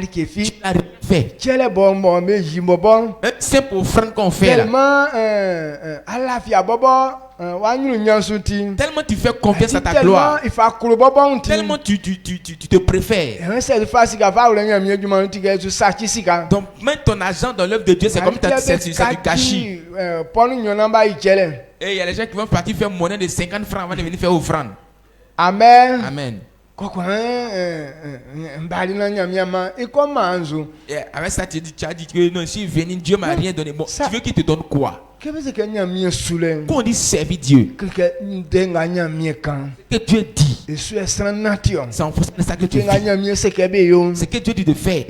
rien fait. Même simple offrande qu'on fait là. Tellement tu fais confiance à ta gloire. Tellement tu te préfères. Donc même ton argent dans l'œuvre de Dieu, c'est comme c'est du gâchis. Et il y a les gens qui vont partir faire monnaie de 50 francs avant de venir faire offrande. Amen. Amen. Et avec ça, tu as dit que non, si venu, Dieu m'a rien donné. Bon, tu veux qu'il te donne quoi? Quand on dit servir Dieu, que Dieu dit, c'est en fonction de ça que tu fais. Ce que Dieu dit de faire,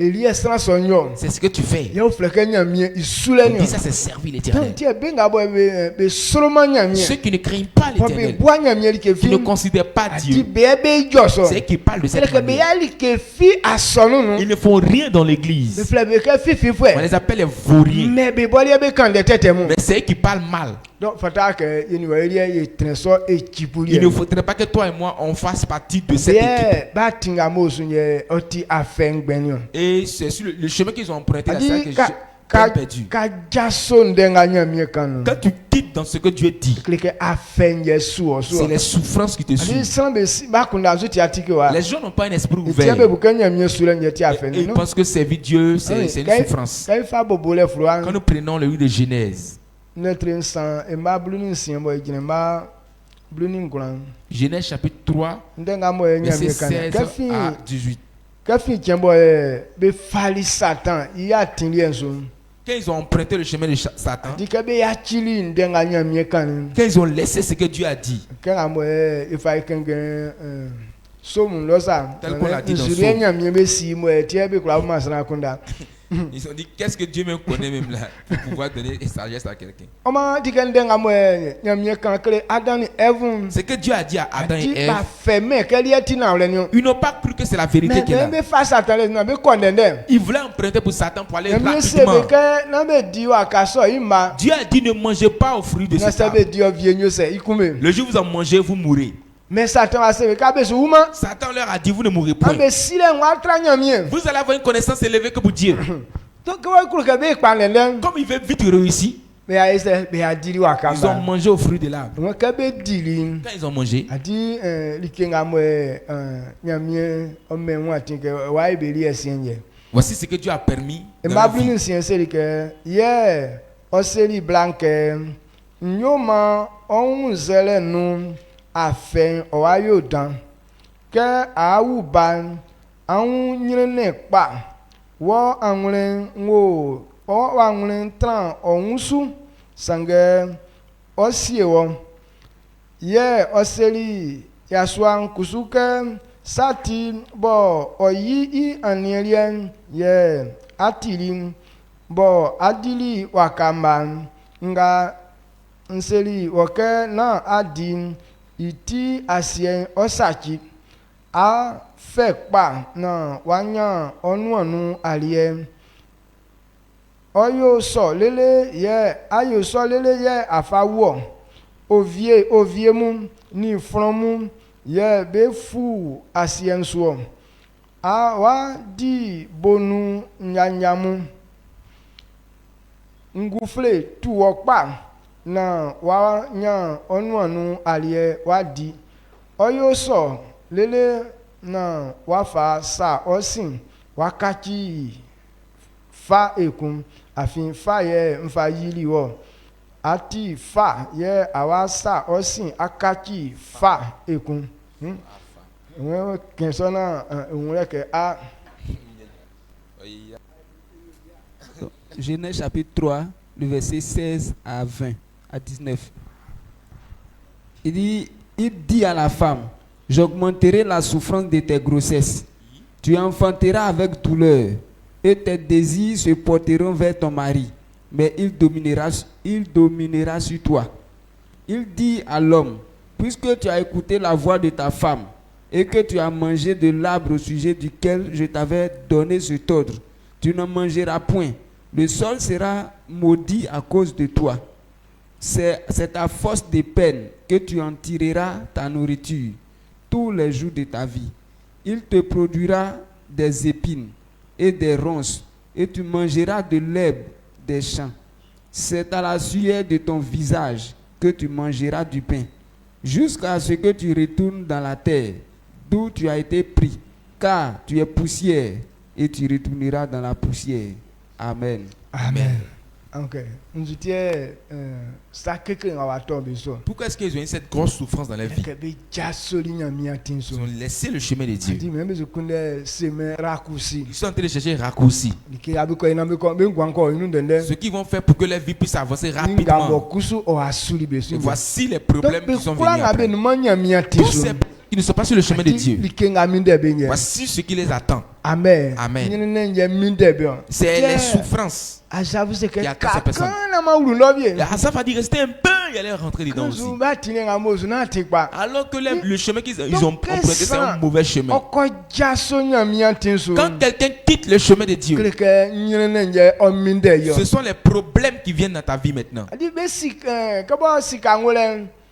c'est ce que tu fais. On dit ça, c'est servir l'Éternel. Ceux qui ne craignent pas l'Éternel, qui ne considèrent pas Dieu, c'est eux qui parlent de cette manière. Ils ne font rien dans l'église. On les appelle les vauriens. Mais c'est eux qui parlent mal. Il ne faudrait pas que toi et moi on fasse partie de cette équipe. Et c'est sur le chemin qu'ils ont emprunté, là, c'est que j'ai perdu. Quand tu quittes dans ce que Dieu dit, c'est les souffrances qui te suivent. Les gens n'ont pas un esprit ouvert. Ils pensent que servir Dieu, c'est une souffrance. Quand nous prenons le livre de Genèse, Genèse chapitre 3, verset 16 à 18. Quand ils ont emprunté le chemin de Satan, quand ils ont laissé ce que Dieu a dit, tel qu'on l'a dit dans Somme, ils ont dit qu'est-ce que Dieu me connaît même là pour pouvoir donner une sagesse à quelqu'un. Ce que Dieu a dit à Adam et Ève, ils n'ont pas cru que c'est la vérité qui est là. Ils voulaient emprunter pour Satan pour aller rapidement. Dieu a dit ne mangez pas au fruit de cet arbre. Le jour où vous en mangez, vous mourrez. Mais Satan leur a dit vous ne mourrez point. Vous allez avoir une connaissance élevée que pour Dieu. Comme il veut vite réussir, ils ont mangé au fruit de l'arbre. Quand ils ont mangé, voici ce que Dieu a permis dans la vie. Afin owayo dan ke awu ban awun nyirene pa wo anwulen wo o anwulen tran onsu sange osiewo ye oseli yaswan kusuke sati bo oyi I anelien ye atili bo adili wakamba nga nseli woke na adin iti asien osaki a fekpa na wanya onu aliye oyo so lele ye afawo ovie mu ni fromu ye be fu asien so a wa di bonu nyanyamu ngufle tuokpa na wa nya onu aliye wa di oyo so lele na wa fa sa osin wakati fa ekun afin fa ye mfa yili wo ati fa ye awasa osin akati fa ekun won kensona won ke a Genèse chapitre 3, le verset 16 à 20 à 19. Il dit à la femme, j'augmenterai la souffrance de tes grossesses. Tu enfanteras avec douleur et tes désirs se porteront vers ton mari, mais il dominera sur toi. Il dit à l'homme, puisque tu as écouté la voix de ta femme et que tu as mangé de l'arbre au sujet duquel je t'avais donné cet ordre, tu ne mangeras point. Le sol sera maudit à cause de toi. C'est à force de peine que tu en tireras ta nourriture tous les jours de ta vie. Il te produira des épines et des ronces, et tu mangeras de l'herbe des champs. C'est à la sueur de ton visage que tu mangeras du pain, jusqu'à ce que tu retournes dans la terre, d'où tu as été pris, car tu es poussière, et tu retourneras dans la poussière. Amen. Amen. Ok. Nous étions ça quelqu'un va tomber sur. Pourquoi est-ce qu'ils ont eu cette grosse souffrance dans leur vie? Ils ont laissé le chemin de Dieu. Ils sont en train de chercher raccourci. Ce qu'ils vont faire pour que leur vie puisse avancer rapidement. Et voici les problèmes qui sont venus après. Tous ces qui ne sont pas sur le chemin de Dieu. Voici ce qui les attend. Amen. Amen. C'est les souffrances qui attendent ces personnes. Et Asaph a dit restez un peu, il allait rentrer dedans aussi. Alors que le chemin qu'ils ont emprunté, c'est un mauvais chemin. Quand quelqu'un quitte le chemin de Dieu, ce sont les problèmes qui viennent dans ta vie maintenant.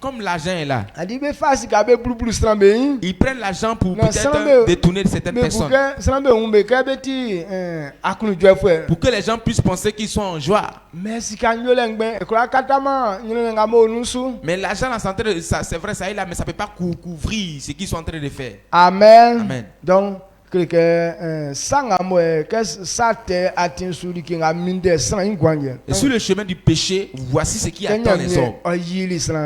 Comme l'argent est là, ils prennent l'argent pour peut-être détourner certaines personnes. Pour que les gens puissent penser qu'ils sont en joie. Mais l'argent, c'est vrai, ça est là, mais ça ne peut pas couvrir ce qu'ils sont en train de faire. Amen. Amen. Donc, et sur le chemin du péché, voici ce qui attend les hommes.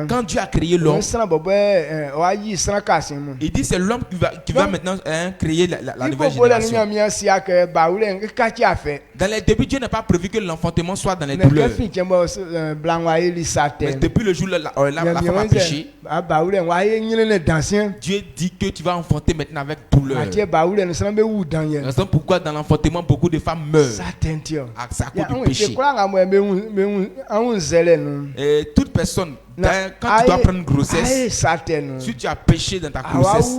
Quand Dieu a créé l'homme, il dit c'est l'homme qui va maintenant créer la nouvelle génération. Dans les débuts, Dieu n'a pas prévu que l'enfantement soit dans les douleurs. Mais depuis le jour où la femme a péché, Dieu dit que tu vas enfanter maintenant avec douleur. Raison pourquoi dans l'enfantement beaucoup de femmes meurent à cause du péché. Et toute personne, quand tu dois prendre une grossesse, si tu as péché dans ta grossesse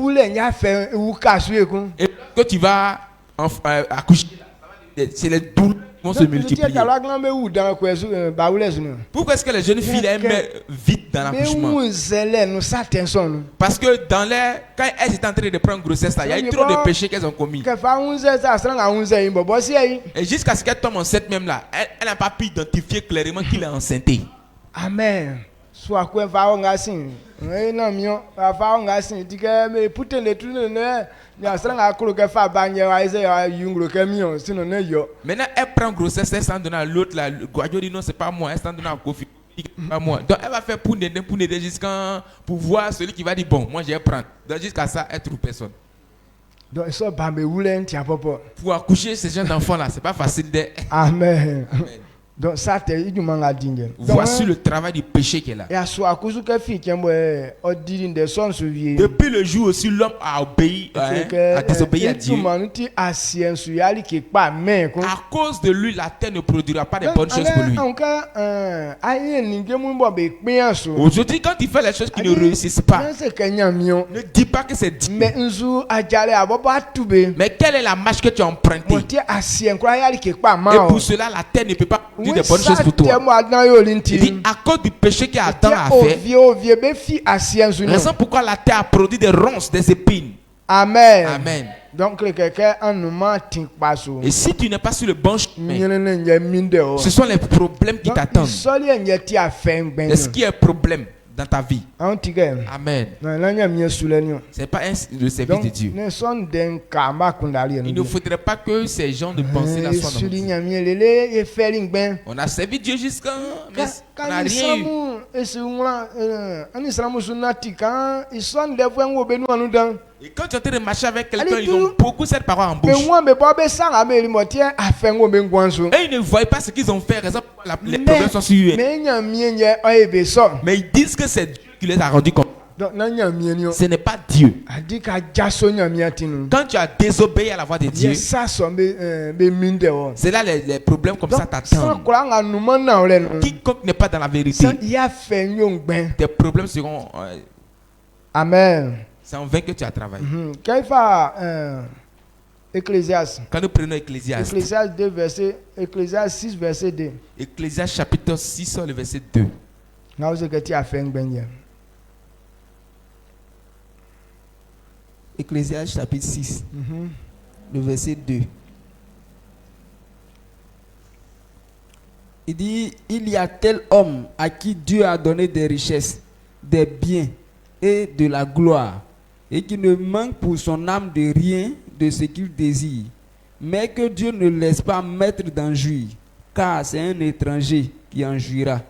et que tu vas accoucher, c'est les douleurs qui vont se multiplier. Pourquoi est-ce que les jeunes filles aiment vite dans l'accouchement? Parce que quand elles étaient en train de prendre grossesse, il y a eu trop de péchés qu'elles ont commis. Et jusqu'à ce qu'elle tombe enceinte même là, elle n'a pas pu identifier clairement qu'il est enceinte. Amen. Soit quoi maintenant elle prend grossesse, elle s'en donne à l'autre là. Le Guadio dit non, c'est pas moi, elle s'en donne à Kofi, pas moi. Donc elle va faire pour n'aider jusqu'à pour voir celui qui va dire bon, moi je vais prendre. Donc jusqu'à ça, elle trouve personne. Donc ça pour accoucher ces jeunes enfants là, c'est pas facile de. Amen. Donc ça voici le travail du péché qui est là. Depuis le jour où l'homme a obéi, a désobéi à Dieu, à cause de lui, la terre ne produira pas de bonnes choses pour lui. Aujourd'hui, quand il fait les choses qui ne réussissent pas, ne dis pas que c'est Dieu. Mais quelle est la marche que tu as empruntée? Et pour cela, la terre ne peut pas des bonnes choses pour toi. Il dit à cause du péché qu'il y a Adam à faire, raison pourquoi la terre a produit des ronces, des épines. Amen. Amen. Donc, et si tu n'es pas sur le bon chemin, ce sont les problèmes qui t'attendent. Est-ce qu'il y a un problème dans ta vie? Amen. C'est pas le service de Dieu. Il ne faudrait pas que ces gens de pensée là soient dans. On a servi Dieu jusqu'à On n'a rien eu. Et quand tu es en train de marcher avec quelqu'un, ils ont beaucoup cette parole en bouche. Et ils ne voient pas ce qu'ils ont fait, raison pour les problèmes sont sur eux. Mais ils disent que c'est Dieu qui les a rendus comme. Ce n'est pas Dieu. Quand tu as désobéi à la voix de Dieu, c'est là les problèmes comme ça t'attendent. Quiconque n'est pas dans la vérité, tes problèmes seront. Amen. C'est en vain que tu as travaillé. Ecclésiaste. Quand nous prenons Ecclésiaste. Ecclésiaste 6, verset 2. Ecclésiaste chapitre 6, le verset 2. Ecclésiaste chapitre 6, le verset 2. Il dit, il y a tel homme à qui Dieu a donné des richesses, des biens et de la gloire, et qui ne manque pour son âme de rien de ce qu'il désire, mais que Dieu ne laisse pas mettre d'injure, car c'est un étranger qui en jouira.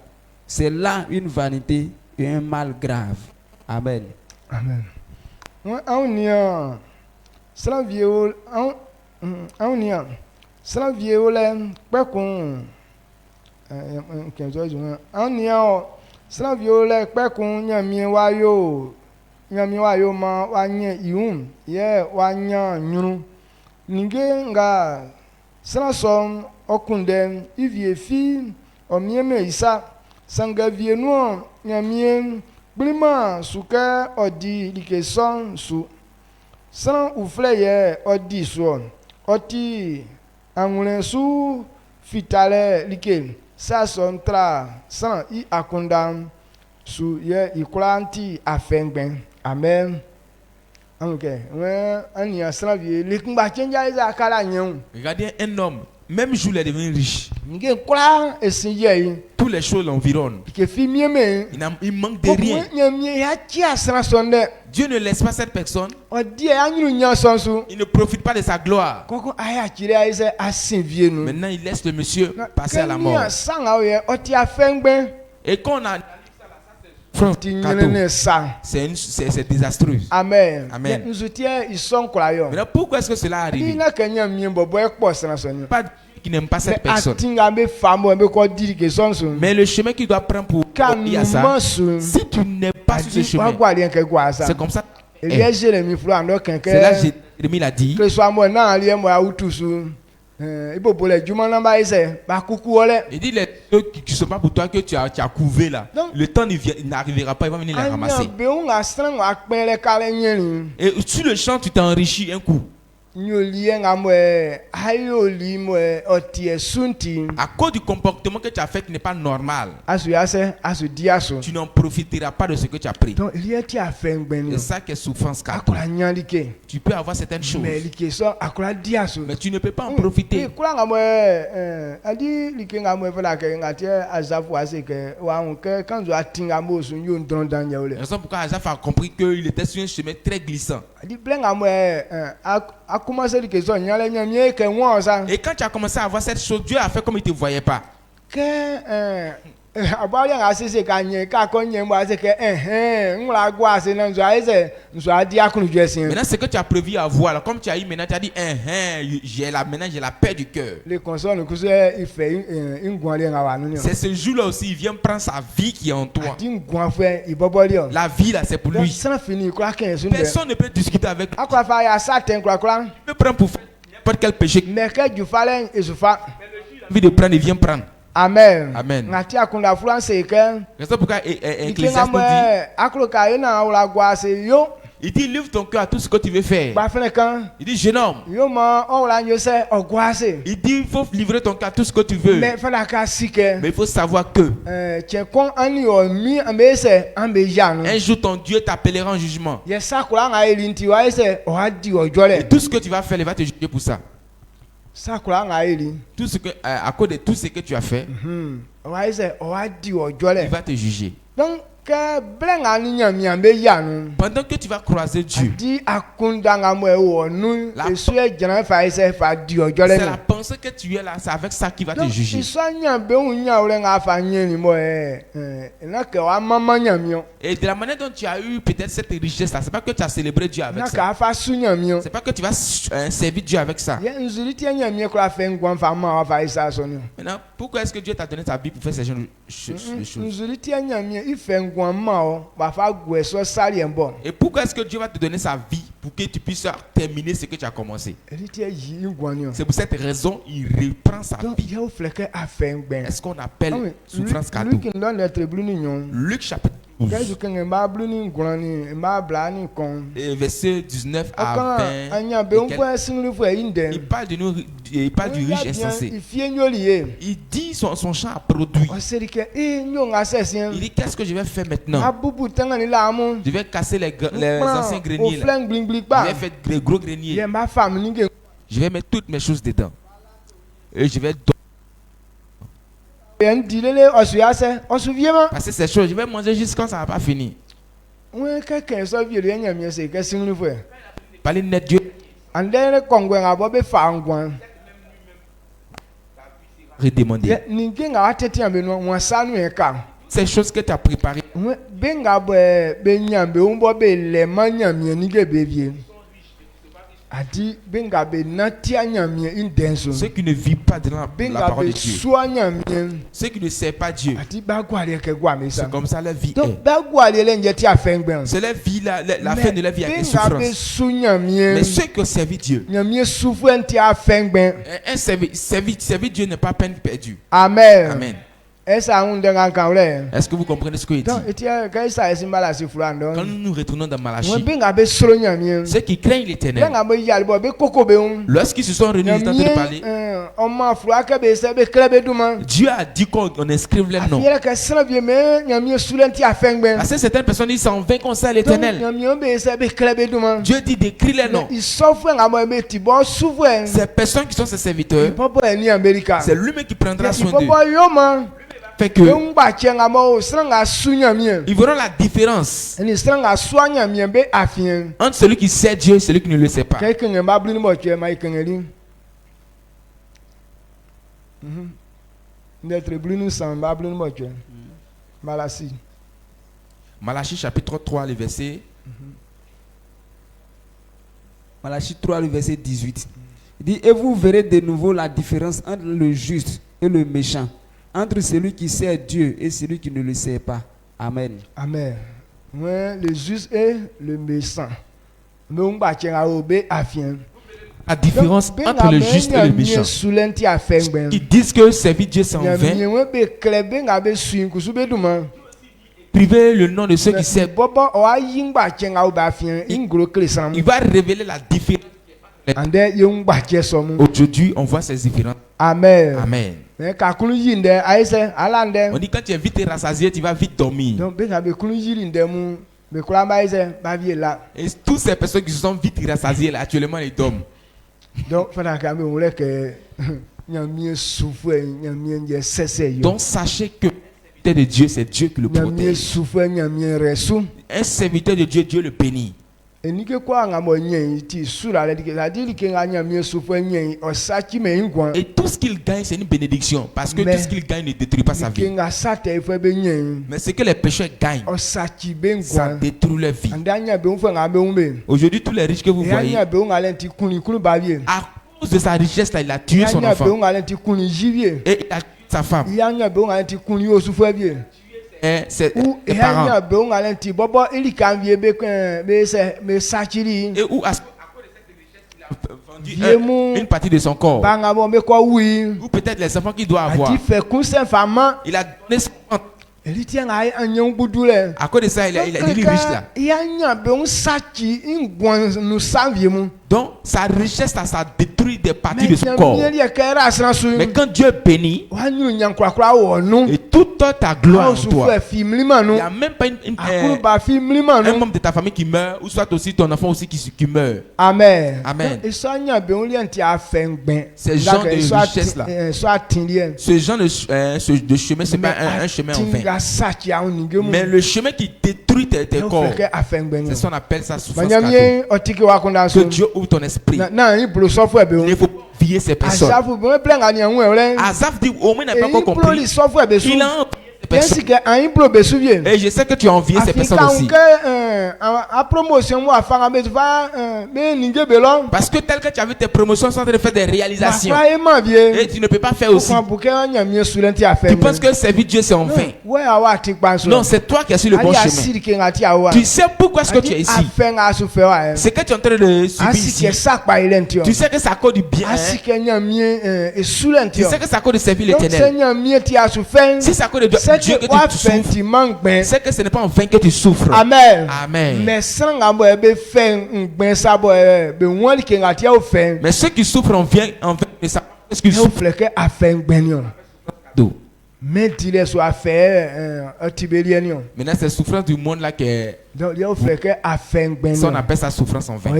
C'est là une vanité et un mal grave. Amen. Amen. Blima suke odi like son su san ufleye odi so oti anwule su fitale like sa son tra san I akundam su ye ikulanti afengben. Amen. Okay, ania san vie likba chenja isa kala nyen. Regardez un homme, même jour il est devenu riche. Tous les choses l'environnent. Il manque de rien. Dieu ne laisse pas cette personne. Il ne profite pas de sa gloire. Maintenant, il laisse le monsieur passer à la mort. Et quand on a c'est désastreux. Amen. Amen. Maintenant, pourquoi est-ce que cela arrive? Pas qui n'aime pas cette personne. Mais le chemin qu'il doit prendre pour dire à ça, si tu n'es pas sur ce chemin, c'est comme ça. C'est là que Jérémie l'a dit. Il dit les ceux qui ne sont pas pour toi que tu as couvé là. Le temps n'arrivera pas, il va venir les ramasser. Et sur le champ, tu t'es enrichi un coup. À cause du comportement que tu as fait qui n'est pas normal, tu n'en profiteras pas de ce que tu as pris. C'est ça qui est souffrance. Tu peux avoir certaines choses, mais tu ne peux pas en profiter. La raison pourquoi Azaf a compris qu'il était sur un chemin très glissant. Et quand tu as commencé à voir cette chose, Dieu a fait comme il ne te voyait pas. Maintenant, ce que tu as prévu à voir, alors, comme tu as eu maintenant, tu as dit, maintenant j'ai la paix du cœur. C'est ce jour-là aussi, il vient prendre sa vie qui est en toi. La vie là, c'est pour lui. Personne ne peut discuter avec lui. Il peut prendre pour faire n'importe quel péché. Mais le jour il a envie de prendre, il vient prendre. Amen. Amen. C'est pourquoi Ecclésiaste nous dit, il dit, livre ton cœur à tout ce que tu veux faire. Il dit, jeune homme. Il dit, il faut livrer ton cœur à tout ce que tu veux. Mais il faut savoir que un jour ton Dieu t'appellera en jugement. Et tout ce que tu vas faire, il va te juger pour ça. Tout ce que, à cause de tout ce que tu as fait, il va te juger. Donc, Pendant que tu vas croiser Dieu, c'est la pensée que tu es là, c'est avec ça qu'il va te juger. Et de la manière dont tu as eu peut-être cette richesse-là, c'est pas que tu as célébré Dieu avec ça. C'est pas que tu vas servir Dieu avec ça. Maintenant, pourquoi est-ce que Dieu t'a donné ta vie pour faire ces choses? Et pourquoi est-ce que Dieu va te donner sa vie pour que tu puisses terminer ce que tu as commencé? C'est pour cette raison il reprend sa vie. Est-ce qu'on appelle souffrance cadeau? Luc chapitre 12. Et verset 19 à 20. Il parle du riche insensé. Il dit son champ a produit. Il dit qu'est-ce que je vais faire maintenant? Je vais casser les anciens greniers là. Je vais faire des gros greniers. Je vais mettre toutes mes choses dedans. Et je vais passer ces choses, je vais manger jusqu'à quand ça va pas finir. Parler net Dieu. Redemander. Ces choses que tu as préparées. Ceux qui ne vivent pas de la parole de Dieu, ceux qui ne servent pas Dieu, c'est comme ça la vie est. C'est la vie, la fin de la vie avec des souffrances. Mais ceux qui ont servi Dieu, servir Dieu n'est pas peine perdue. Amen. Amen. Est-ce que vous comprenez ce que il dit? Quand nous retournons dans Malachie, ceux qui craignent l'Éternel, lorsqu'ils se sont réunis, ils ont entendu parler. Dieu a dit qu'on inscrive les noms. Parce que certaines personnes disent en vain qu'on sert l'Éternel. Dieu dit d'écrire les noms. Ces personnes qui sont ses serviteurs, c'est lui-même qui prendra soin d'eux. Fait que ils verront la différence entre celui qui sait Dieu et celui qui ne le sait pas. Malachie chapitre 3, le verset. Malachie 3, le verset 18. Il dit, et vous verrez de nouveau la différence entre le juste et le méchant, entre celui qui sait Dieu et celui qui ne le sait pas. Amen. Amen. Le juste et le méchant. La différence entre le juste et le méchant. Ils disent que servir Dieu c'est en vain. Priver le nom de ceux qui servent. Il va révéler la différence. Aujourd'hui, on voit ces différences. Amen. Amen. On dit quand tu es vite rassasié, tu vas vite dormir. Et toutes ces personnes qui se sont vite rassasiées là, actuellement, ils dorment. Donc sachez que le serviteur de Dieu, c'est Dieu qui le protège. Un serviteur de Dieu, Dieu le bénit. Et tout ce qu'il gagne, c'est une bénédiction. Parce que tout ce qu'il gagne ne détruit pas sa vie. Mais ce que les pécheurs gagnent, ça détruit leur vie. Aujourd'hui, tous les riches que vous voyez, à cause de sa richesse, là, il a tué son enfant. Et il a tué sa femme. Et ses parents. Et où il a vendu une partie de son corps. Ou peut-être les enfants qu'il doit avoir. Il a donné son enfant. À cause de ça, il est riche là. Donc sa richesse là, ça détruit des parties de son corps. Mais quand Dieu bénit et toute ta gloire en toi, il n'y a même pas un membre de ta famille qui meurt, ou soit aussi ton enfant aussi qui meurt. Amen. Amen. Ce genre de richesse là, ce genre de chemin, c'est pas un chemin en vain. Mais le chemin qui détruit tes corps, c'est ce qu'on appelle ça souffrance cadeau. Que Dieu ouvre ton esprit. Il faut vier ces personnes. Asaph dit au moins n'a pas encore compris. Il a et je sais que tu as envié ces personnes aussi. Parce que tel que tu as vu tes promotions sont en train de faire des réalisations. Et tu ne peux pas faire aussi. Tu penses que servir Dieu c'est en vain. Non, c'est toi qui as su le bon chemin. Tu sais pourquoi est-ce que tu es ici. C'est que tu es en train de subir ici. Tu sais que c'est à cause du bien. Tu sais que c'est à cause de servir l'Éternel. Si c'est à cause de Dieu que tu souffres, c'est que ce n'est pas en vain que tu souffres. Amen. Amen. Mais ceux qui souffrent en vain, ça, est-ce qu'ils souffrent? Maintenant, c'est souffrance du monde là qui est. Ça, on appelle ça souffrance en vain.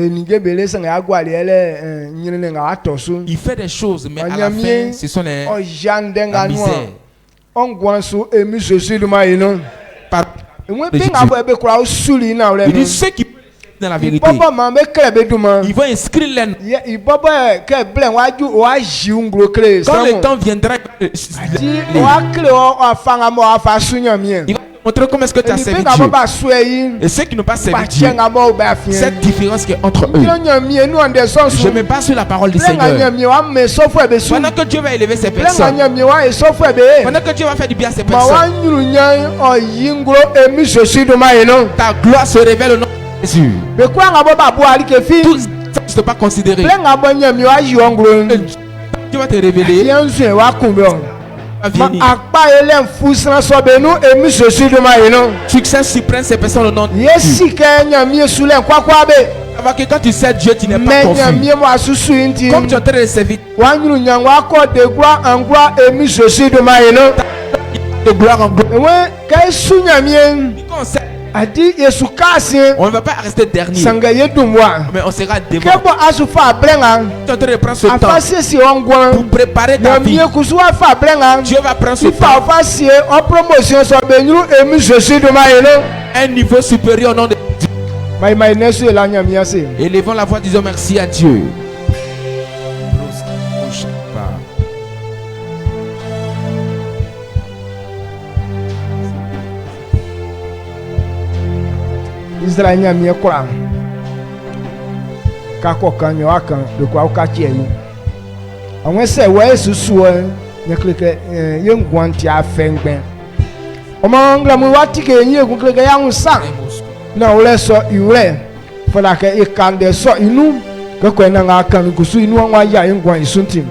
Il fait des choses, mais à la fin, ce sont la misère. Il dit ceux qui dans la vérité, ils vont inscrire les noms. Quand le temps viendra, il va montrer comment est-ce que tu as servi Dieu. Et ceux qui n'ont pas servi Dieu, cette différence qui est entre eux. Je me base sur la parole du Seigneur. Pendant que Dieu va élever ces personnes, pendant que Dieu va faire du bien à ces personnes, ta gloire se révèle au nom de Jésus. Tout ça, tu ne dois pas considérer. Dieu va te révéler. Succès suprême, ces personnes au nom de Jésus. Avant que quand tu sais Dieu, tu n'es pas confus. Comme tu es en train de servir de gloire en gloire. On ne va pas rester dernier, mais on sera devant. Tu es en train de prendre ce temps pour préparer ta vie. Dieu va prendre ce temps. Un niveau supérieur au nom de Dieu. Élevons la voix, disons merci à Dieu. Israël n'y a mis quoi? Kako kanyo akan de quoi au quartier. On va se ouais sous ne clique young guanti a fengben. O mangla mu wati ke nyi ku clique ya unsa. Na ole so iwe. Fala ke ikande so inu ke ko na akan ku su inu wa ya ngwan isuntim.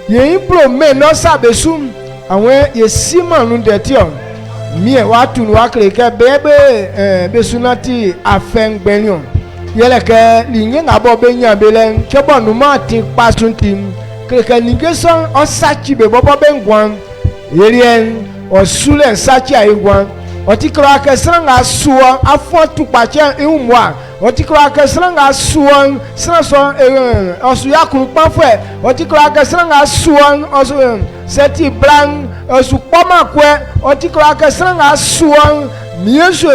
Ye impro me no sabe sum. Awon ye simanu de tion. Mie watu ni wakleke bebe besunati afengbenyon yeleke linge ngabo benya belen chebo numa ti pasunti kleke linge son osachi be bobo bengwan yerien osule sachi aigwan otikra ke sranga suwa afo tupache eumwa otikra ke sranga suwa sranso osu yakuru panfwe otikra ke sranga suwa osu seti blanc osu poma kwe otikra ke sranga suwa miesu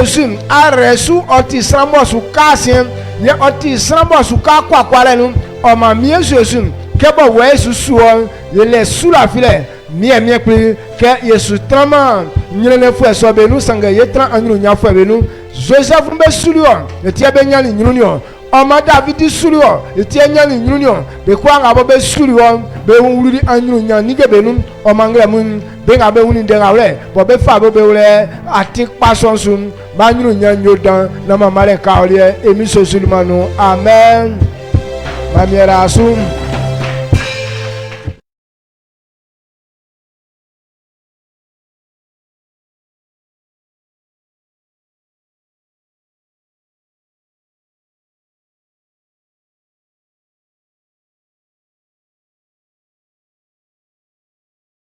aresu oti srambo su kasien ye oti srambo su kakwa kwalenu oma miesu kebo wesu suwa ye le sula file mie pri ke yesu trama nyene fu eso be nu sanga ye tra anyu nya fu be nu Joseph mbe sulio etie be nyani nyunio Oma David sulio etie nyani nyunio be kwa ngabo be sulio be wuri anyu nya nige be nu oma ngre mun be ngabe wuni de ngawle bo be fa bo be wure ati pason sun ba nyu nya nyodan na mama le ka ole emi so sulmanu amen mamiera sum